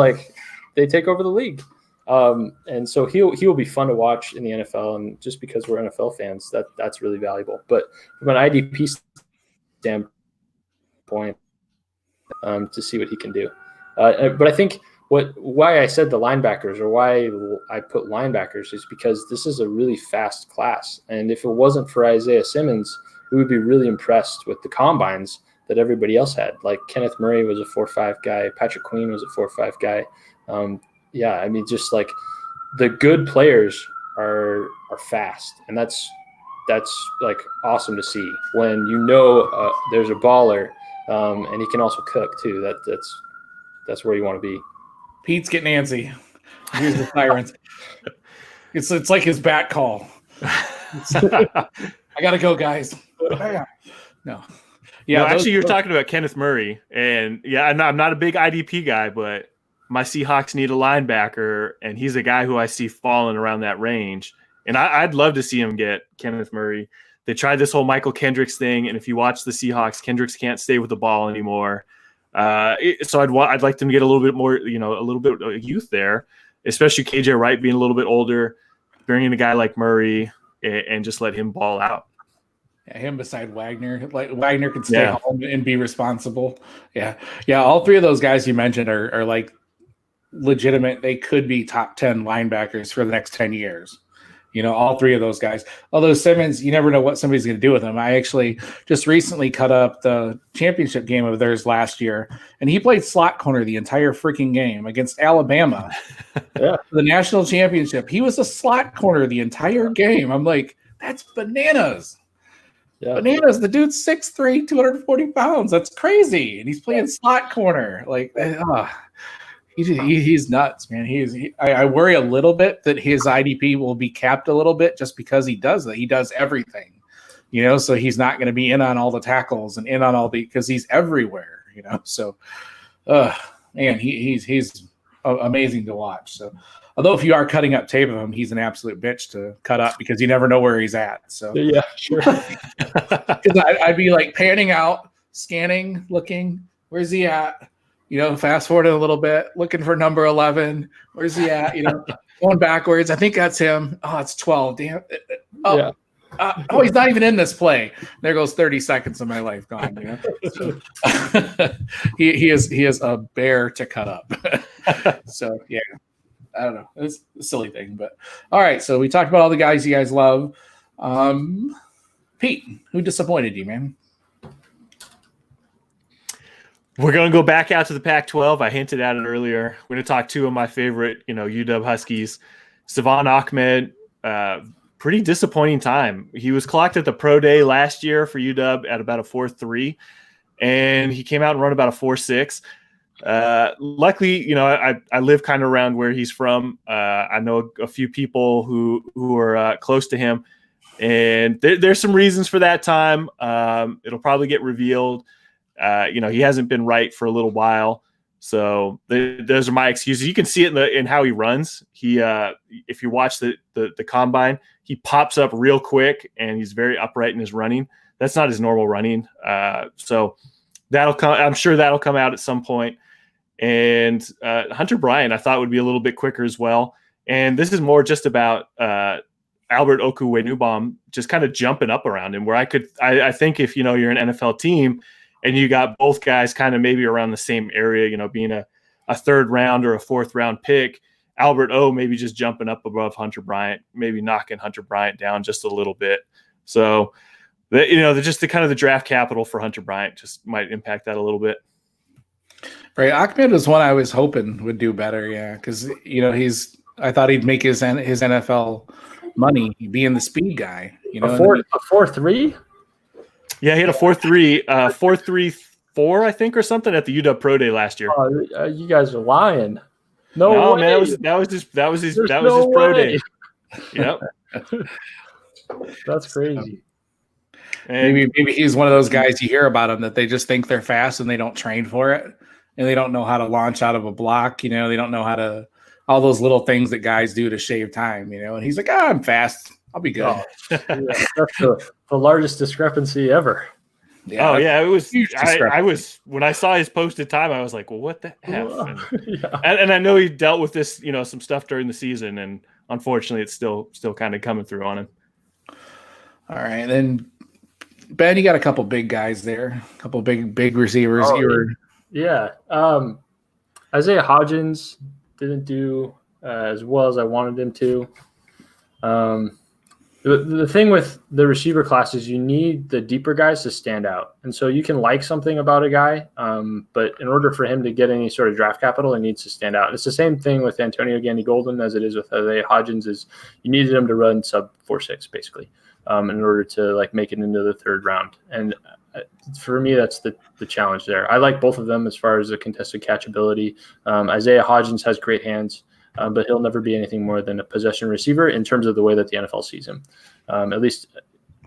they take over the league. And so he'll be fun to watch in the NFL, and just because we're NFL fans, that's really valuable. But from an IDP standpoint, to see what he can do. But I think why I said the linebackers, or why I put linebackers, is because this is a really fast class. And if it wasn't for Isaiah Simmons, we would be really impressed with the combines that everybody else had. Kenneth Murray was a 4.5 guy. Patrick Queen was a 4.5 guy. Just the good players are fast, and that's awesome to see when there's a baller, and he can also cook too. That's where you want to be. Pete's getting antsy. Here's the sirens. It's like his bat call. I gotta go, guys. No. Yeah, no, actually, you're talking about Kenneth Murray, and I'm not a big IDP guy, but my Seahawks need a linebacker, and he's a guy who I see falling around that range. And I'd love to see him get Kenneth Murray. They tried this whole Michael Kendricks thing, and if you watch the Seahawks, Kendricks can't stay with the ball anymore. So I'd like them to get a little bit more, a little bit of youth there, especially KJ Wright being a little bit older, bringing a guy like Murray and just let him ball out. Yeah, him beside Wagner. Wagner can stay home and be responsible. Yeah. All three of those guys you mentioned are legitimate. They could be top 10 linebackers for the next 10 years. All three of those guys. Although Simmons, you never know what somebody's going to do with him. I actually just recently cut up the championship game of theirs last year, and he played slot corner the entire freaking game against Alabama for the national championship. He was a slot corner the entire game. I'm like, that's bananas. Yeah. Bananas. The dude's 6'3", 240 pounds. That's crazy. And he's playing slot corner. He's nuts, man. I worry a little bit that his IDP will be capped a little bit just because he does that. He does everything, so he's not going to be in on all the tackles and in on all because he's everywhere, So, man, he's amazing to watch. So, although if you are cutting up tape of him, he's an absolute bitch to cut up because you never know where he's at. So, yeah, sure. Because I'd be panning out, scanning, looking, where's he at? Fast forward a little bit, looking for number 11. Where's he at? Going backwards. I think that's him. Oh, it's 12. Damn. He's not even in this play. There goes 30 seconds of my life gone. So, he is a bear to cut up. So, yeah. I don't know. It's a silly thing, but all right. So we talked about all the guys you guys love. Pete, who disappointed you, man? We're going to go back out to the Pac-12. I hinted at it earlier. We're going to talk two of my favorite, UW Huskies. Savon Ahmed, pretty disappointing time. He was clocked at the pro day last year for UW at about a 4.3, and he came out and run about a 4.6. Luckily, I live kind of around where he's from. I know a few people who are close to him, and there's some reasons for that time. It'll probably get revealed. He hasn't been right for a little while. So those are my excuses. You can see it in how he runs. He, if you watch the combine, he pops up real quick and he's very upright in his running. That's not his normal running. So that'll come. I'm sure that'll come out at some point. And Hunter Bryant, I thought would be a little bit quicker as well. And this is more just about Albert Okuwenubam just kind of jumping up around him. Where I think if you're an NFL team and you got both guys kind of maybe around the same area, being a third round or a fourth round pick, Albert O maybe just jumping up above Hunter Bryant, maybe knocking Hunter Bryant down just a little bit. So, just the kind of the draft capital for Hunter Bryant just might impact that a little bit. Right. Ahmed was one I was hoping would do better. Yeah. Cause I thought he'd make his NFL money being the speed guy, a 4.3. Yeah, he had a 4.3, 4.34, I think, or something at the UW Pro Day last year. Oh, you guys are lying. No way. Man, that was his pro day. Yep. That's crazy. And maybe he's one of those guys you hear about him that they just think they're fast and they don't train for it, and they don't know how to launch out of a block. They don't know how to all those little things that guys do to shave time. And he's like, I'm fast. I'll be good. Oh, yeah, that's the largest discrepancy ever. Yeah, oh yeah, it was. I was when I saw his posted time, I was like, "Well, what the F?" And I know he dealt with this, some stuff during the season, and unfortunately, it's still kind of coming through on him. All right, and then Ben, you got a couple big guys there, a couple big receivers. Yeah, Isaiah Hodgins didn't do as well as I wanted him to. The thing with the receiver class is you need the deeper guys to stand out. And so you can like something about a guy, but in order for him to get any sort of draft capital, he needs to stand out. It's the same thing with Antonio Gandy-Golden as it is with Isaiah Hodgins. Is you needed him to run sub 4.6 basically in order to make it into the third round. And for me, that's the challenge there. I like both of them as far as the contested catch ability. Isaiah Hodgins has great hands. But he'll never be anything more than a possession receiver in terms of the way that the NFL sees him. At least,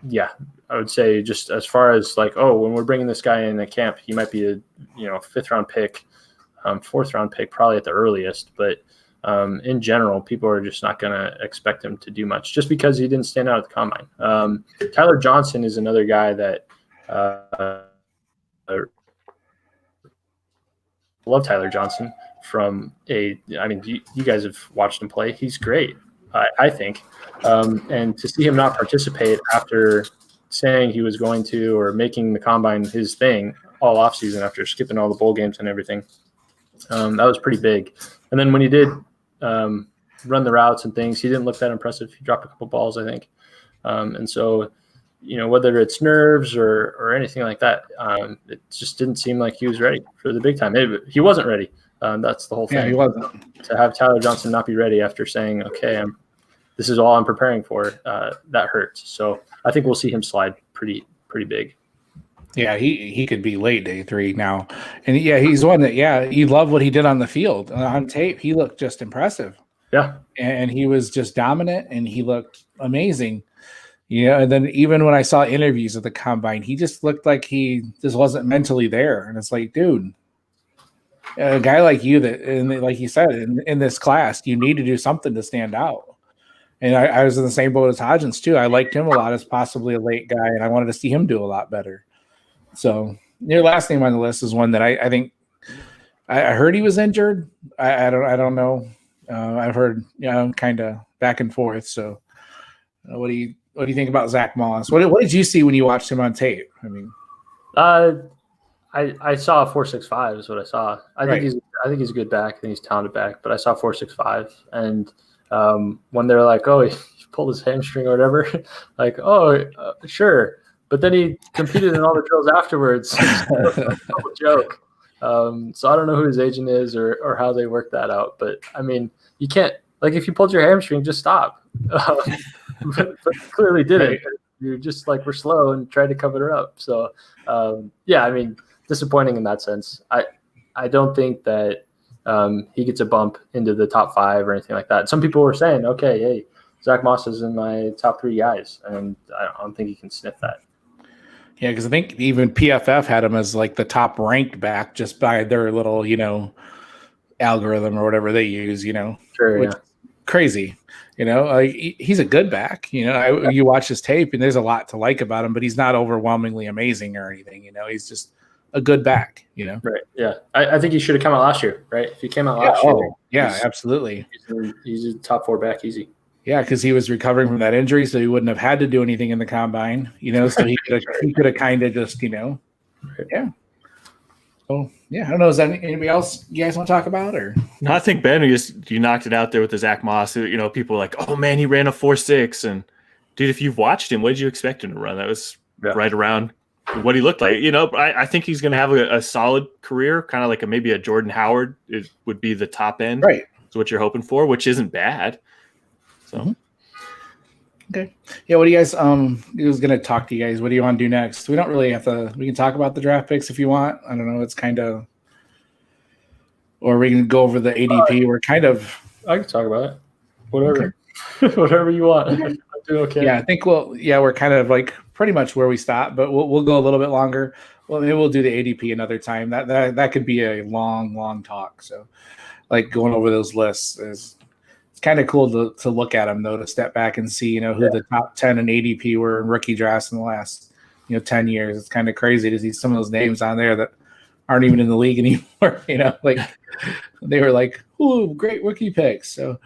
yeah, I would say just as far as when we're bringing this guy in at camp, he might be a fifth round pick, fourth round pick, probably at the earliest. But in general, people are just not going to expect him to do much just because he didn't stand out at the combine. Tyler Johnson is another guy that I love Tyler Johnson. You guys have watched him play. He's great, I think. And to see him not participate after saying he was going to or making the combine his thing all offseason after skipping all the bowl games and everything, that was pretty big. And then when he did run the routes and things, he didn't look that impressive. He dropped a couple balls, I think. And so, whether it's nerves or anything like that, it just didn't seem like he was ready for the big time. He wasn't ready. That's the whole thing. Yeah, he wasn't. To have Tyler Johnson not be ready after saying, okay, this is all I'm preparing for, that hurts. So I think we'll see him slide pretty big. Yeah, he could be late day 3 now. And yeah, he's one that, you love what he did on the field. On tape, he looked just impressive. Yeah. And he was just dominant and he looked amazing. And then even when I saw interviews at the combine, he just looked like he just wasn't mentally there. And it's like, dude, a guy like you like you said, in this class, you need to do something to stand out. And I was in the same boat as Hodgins too. I liked him a lot as possibly a late guy, and I wanted to see him do a lot better. So your last name on the list is one that I think I heard he was injured. I don't know. I've heard kind of back and forth. So what do you think about Zach Moss? What did you see when you watched him on tape? I mean, I saw a 4.65 is what I saw. I think he's a good back. I think he's a talented back, but I saw 4.65. And when they're like, oh, he pulled his hamstring or whatever, like, sure. But then he competed in all the drills afterwards. Joke. So I don't know who his agent is or how they work that out. But I mean, you can't, like, if you pulled your hamstring, just stop. But clearly didn't. Right. You're just like, we're slow and tried to cover it up. So yeah, I mean, disappointing in that sense. I don't think that he gets a bump into the top 5 or anything like that. Some people were saying, okay, hey, Zach Moss is in my top 3 guys, and I don't think he can sniff that. Yeah, because I think even PFF had him as like the top ranked back just by their little, algorithm or whatever they use, Sure, which yeah. is crazy. He's a good back. You watch his tape and there's a lot to like about him, but he's not overwhelmingly amazing or anything. He's just a good back. Right. Yeah, I think he should have come out last year. Right. If he came out last year, yeah, absolutely. He's a top 4 back, easy. Yeah, because he was recovering from that injury, so he wouldn't have had to do anything in the combine, so he could have kind of just, yeah. So yeah, I don't know. Is that anybody else you guys want to talk about, or? No, I think Ben, you knocked it out there with the Zach Moss. People were like, "Oh man, he ran a 4.6," and dude, if you've watched him, what did you expect him to run? That was right around what he looked like. I think he's going to have a solid career, kind of like maybe a Jordan Howard. It would be the top end, right? That's what you're hoping for, which isn't bad. So, okay, yeah. What do you guys? He was gonna talk to you guys. What do you want to do next? We don't really have to. We can talk about the draft picks if you want. I don't know. It's kind of, or we can go over the ADP. We're kind of. I can talk about it. Whatever, whatever you want. I'm doing okay. Yeah, I think we're kind of like pretty much where we stopped, but we'll go a little bit longer. Well, maybe we'll do the ADP another time. That could be a long talk. So, like going over those lists is. It's kind of cool to look at them, though, to step back and see, who the top 10 in ADP were in rookie drafts in the last, 10 years. It's kind of crazy to see some of those names on there that aren't even in the league anymore. Like they were like, "Ooh, great rookie picks." So,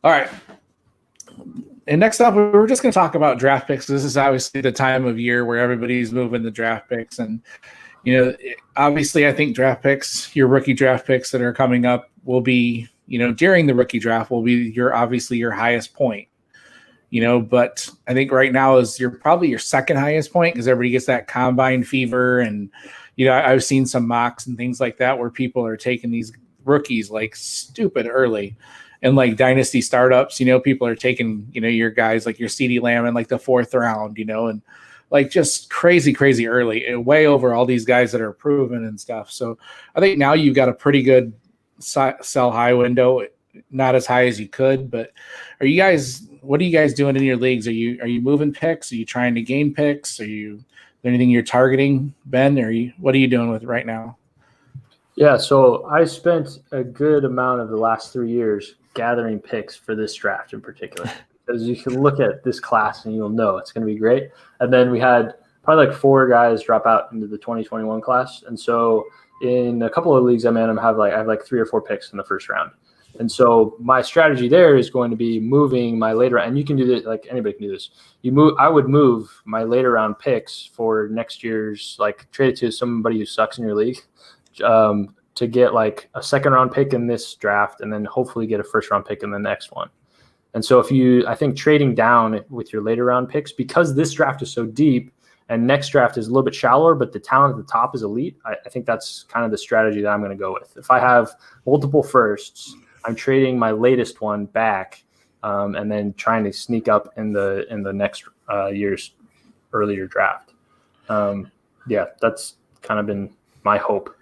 all right. And next up, we're just going to talk about draft picks. This is obviously the time of year where everybody's moving the draft picks, and obviously, I think draft picks, your rookie draft picks that are coming up, will be. During the rookie draft will be your highest point, but I think right now is probably your second highest point because everybody gets that combine fever. And, I've seen some mocks and things like that where people are taking these rookies like stupid early and like dynasty startups, people are taking, your guys like your CeeDee Lamb in like the 4th round, and like just crazy early and way over all these guys that are proven and stuff. So I think now you've got a pretty good sell high window, not as high as you could, but what are you guys doing in your leagues? Are you moving picks? Are you trying to gain picks? Are there anything you're targeting, Ben? What are you doing with right now? Yeah, so I spent a good amount of the last 3 years gathering picks for this draft in particular, because you can look at this class and you'll know it's going to be great. And then we had probably like 4 guys drop out into the 2021 class, and so in a couple of leagues I'm in, I have like 3 or 4 picks in the first round. And so my strategy there is going to be moving my later, and you can do this, like anybody can do this. I would move my later round picks for next year's, like trade it to somebody who sucks in your league to get like a 2nd round pick in this draft, and then hopefully get a 1st round pick in the next one. And so I think trading down with your later round picks, because this draft is so deep, and next draft is a little bit shallower, but the talent at the top is elite. I think that's kind of the strategy that I'm going to go with. If I have multiple firsts, I'm trading my latest one back, and then trying to sneak up in the next year's earlier draft. Yeah, that's kind of been my hope.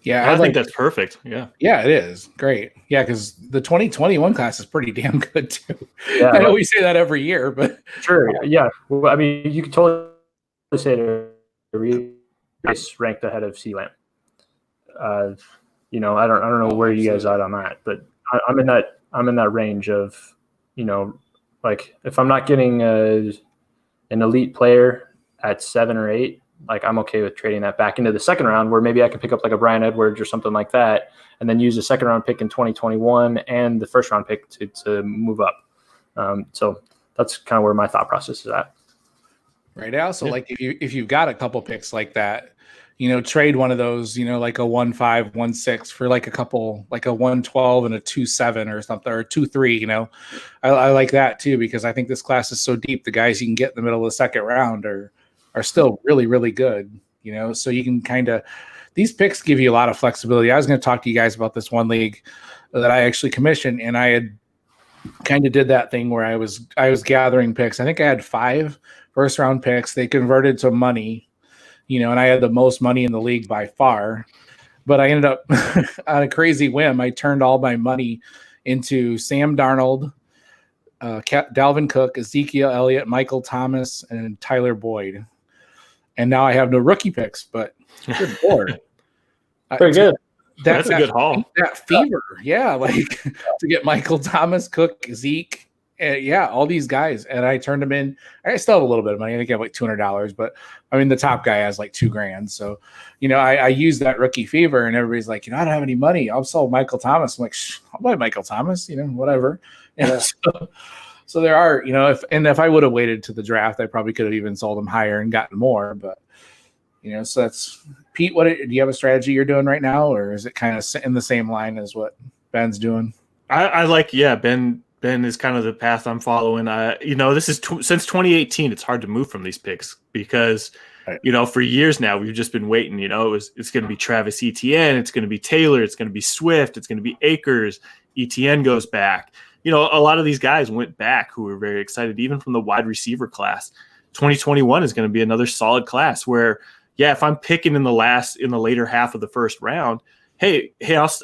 Yeah, I think that's perfect. Yeah, it is great. Yeah, because the 2021 class is pretty damn good too. Yeah, I know we say that every year, but sure. Yeah, well, I mean, you could totally say the race ranked ahead of CeeDee Lamb. I don't know where you guys are on that, but I'm in that range of, like if I'm not getting an elite player at 7 or 8. Like I'm okay with trading that back into the 2nd round, where maybe I can pick up like a Brian Edwards or something like that, and then use a 2nd round pick in 2021 and the 1st round pick to move up. So that's kind of where my thought process is at. Right. I also like if you've got a couple picks like that, trade one of those, like a 1.5, 1.6 for like a couple, like a 1.12 and a 2.7 or something, or 2.3. I like that too, because I think this class is so deep. The guys you can get in the middle of the 2nd round are still really, really good, so you can kind of these picks give you a lot of flexibility. I was going to talk to you guys about this one league that I actually commissioned, and I had kind of did that thing where I was gathering picks. I think I had 5 first round picks. They converted to money, and I had the most money in the league by far. But I ended up on a crazy whim. I turned all my money into Sam Darnold, Dalvin Cook, Ezekiel Elliott, Michael Thomas, and Tyler Boyd. And now I have no rookie picks, but good Lord. Pretty good. That's a good haul. That fever, like to get Michael Thomas, Cook, Zeke, all these guys. And I turned them in. I still have a little bit of money. I think I have like $200, but I mean, the top guy has like $2,000. So, I use that rookie fever, and everybody's like, I don't have any money. I'll sell Michael Thomas. I'm like, I'll buy Michael Thomas, whatever. And so there are, if I would have waited to the draft, I probably could have even sold him higher and gotten more. But, so that's Pete. Do you have a strategy you're doing right now, or is it kind of in the same line as what Ben's doing? I like, Ben is kind of the path I'm following. This is since 2018, it's hard to move from these picks because, for years now, we've just been waiting, it's going to be Travis Etienne. It's going to be Taylor. It's going to be Swift. It's going to be Akers. Etienne goes back. A lot of these guys went back who were very excited, even from the wide receiver class. 2021 is going to be another solid class where, if I'm picking in the later half of the first round, hey,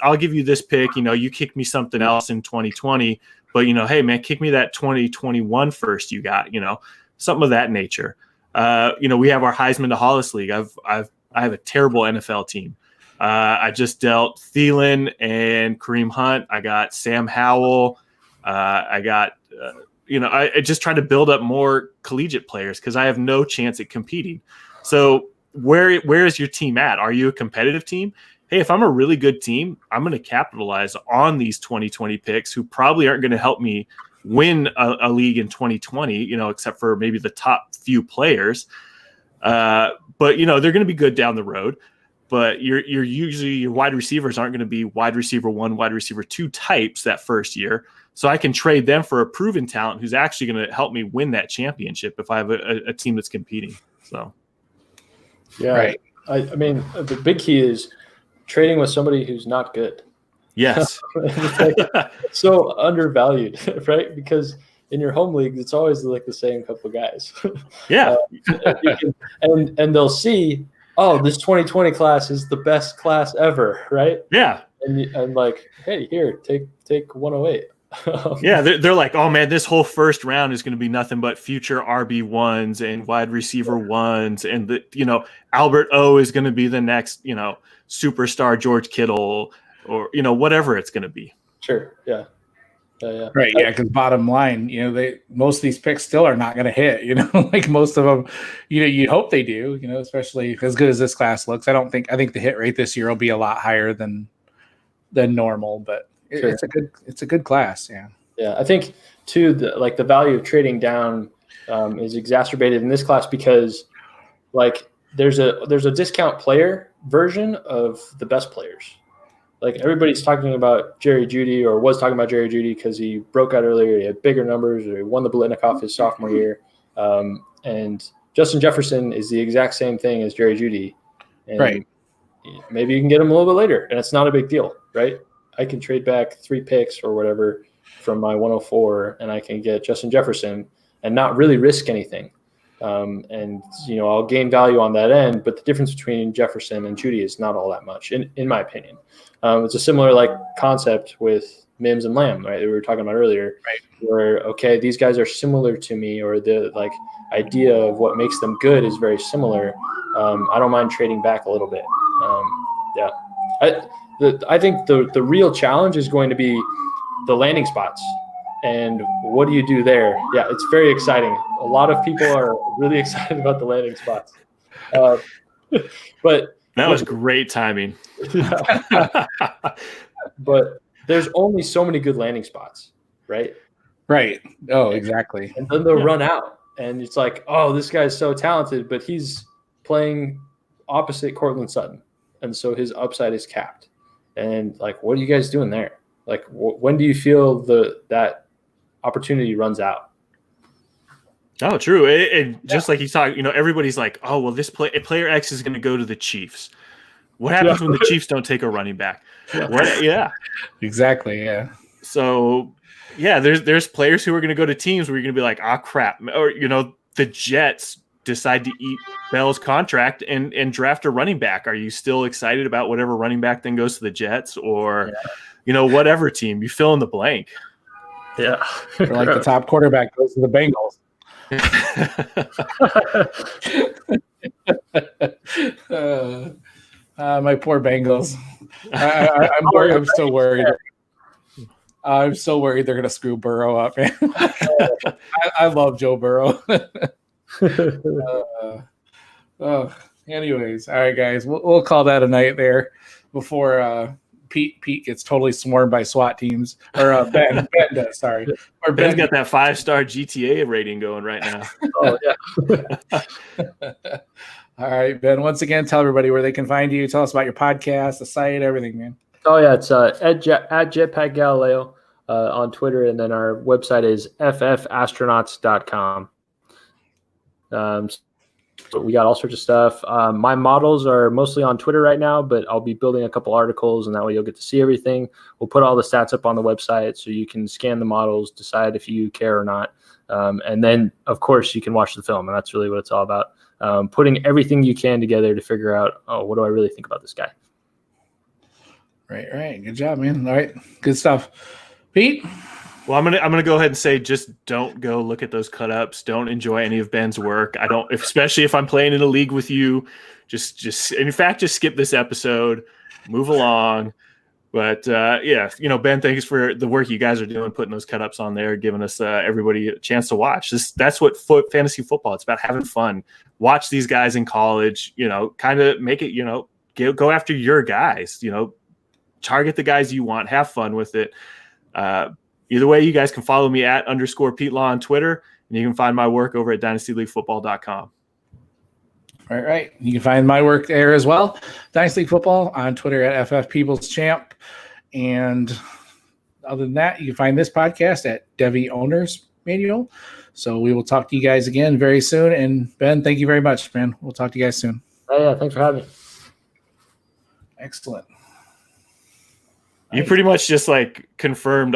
I'll give you this pick. You kick me something else in 2020, but hey man, kick me that 2021 first. You got, something of that nature. We have our Heisman to Hollis League. I have a terrible NFL team. I just dealt Thielen and Kareem Hunt. I got Sam Howell. I got, I just try to build up more collegiate players because I have no chance at competing. So where is your team at? Are you a competitive team? Hey, if I'm a really good team, I'm going to capitalize on these 2020 picks who probably aren't going to help me win a league in 2020, except for maybe the top few players. But, they're going to be good down the road. But you're usually your wide receivers aren't going to be wide receiver 1, wide receiver 2 types that first year. So I can trade them for a proven talent who's actually going to help me win that championship if I have a team that's competing. So, yeah, right. I mean, the big key is trading with somebody who's not good. Yes. It's so undervalued, right? Because in your home leagues, it's always like the same couple of guys. Yeah. And they'll see, this 2020 class is the best class ever, right? Yeah. And like, hey, here, take 108. Yeah, they're like, oh man, this whole first round is going to be nothing but future RB1s and wide receiver 1s, and Albert O is going to be the next superstar George Kittle or whatever it's going to be. Sure, yeah. Right, yeah. Because bottom line, most of these picks still are not going to hit. Like most of them, you hope they do. Especially as good as this class looks. I think the hit rate this year will be a lot higher than normal, but. Sure. It's a good class, yeah. Yeah, I think too the value of trading down is exacerbated in this class because like there's a discount player version of the best players. Like everybody's talking about Jerry Jeudy or was talking about Jerry Jeudy because he broke out earlier, he had bigger numbers, or he won the Biletnikoff his sophomore year, and Justin Jefferson is the exact same thing as Jerry Jeudy, and right? Maybe you can get him a little bit later, and it's not a big deal, right? I can trade back 3 picks or whatever from my 104, and I can get Justin Jefferson and not really risk anything. And I'll gain value on that end, but the difference between Jefferson and Jeudy is not all that much, in my opinion. It's a similar concept with Mims and Lamb, right? That we were talking about earlier, right? Where these guys are similar to me, or the idea of what makes them good is very similar. I don't mind trading back a little bit. I think the real challenge is going to be the landing spots. And what do you do there? Yeah, it's very exciting. A lot of people are really excited about the landing spots. But that was great timing. Yeah. But there's only so many good landing spots, right? Right. Oh, exactly. And then they'll run out. And it's like, this guy's so talented, but he's playing opposite Cortland Sutton. And so his upside is capped. And what are you guys doing there? When do you feel that opportunity runs out? Oh, true. And just like he's talking, everybody's like, oh, well, player X is going to go to the Chiefs. What happens when the Chiefs don't take a running back? Yeah. Exactly. Yeah. So, yeah, there's players who are going to go to teams where you're going to be like, ah, crap. Or, the Jets decide to eat Bell's contract and draft a running back. Are you still excited about whatever running back then goes to the Jets or, whatever team? You fill in the blank. Yeah. Or like the top quarterback goes to the Bengals. My poor Bengals. I'm so worried. I'm so worried they're going to screw Burrow up, man. I love Joe Burrow. Anyways, all right, guys, we'll call that a night there before Pete gets totally swarmed by SWAT teams. Or Ben does, sorry. Or Ben's got that 5-star GTA rating going right now. Oh, yeah. All right, Ben, once again, tell everybody where they can find you. Tell us about your podcast, the site, everything, man. Oh, yeah, it's at Jetpack Galileo on Twitter, and then our website is ffastronauts.com. So we got all sorts of stuff. My models are mostly on Twitter right now, but I'll be building a couple articles, and that way you'll get to see everything. We'll put all the stats up on the website so you can scan the models, decide if you care or not. And then, of course, you can watch the film, and that's really what it's all about. Putting everything you can together to figure out, what do I really think about this guy? Right. Good job, man. All right. Good stuff. Pete? Well, I'm gonna go ahead and say just don't go look at those cut-ups. Don't enjoy any of Ben's work. I don't, especially if I'm playing in a league with you. Just in fact, just skip this episode, move along. But Ben, thanks for the work you guys are doing, putting those cut-ups on there, giving us everybody a chance to watch. That's what fantasy football. It's about having fun. Watch these guys in college. Kind of make it. Go after your guys. Target the guys you want. Have fun with it. Either way, you guys can follow me at _Pete Law on Twitter, and you can find my work over at dynastyleaguefootball.com. All right. You can find my work there as well. Dynasty League Football on Twitter at FFPeoplesChamp. And other than that, you can find this podcast at Devy Owners Manual. So we will talk to you guys again very soon. And Ben, thank you very much, man. We'll talk to you guys soon. Oh, yeah. Thanks for having me. Excellent. You pretty much just confirmed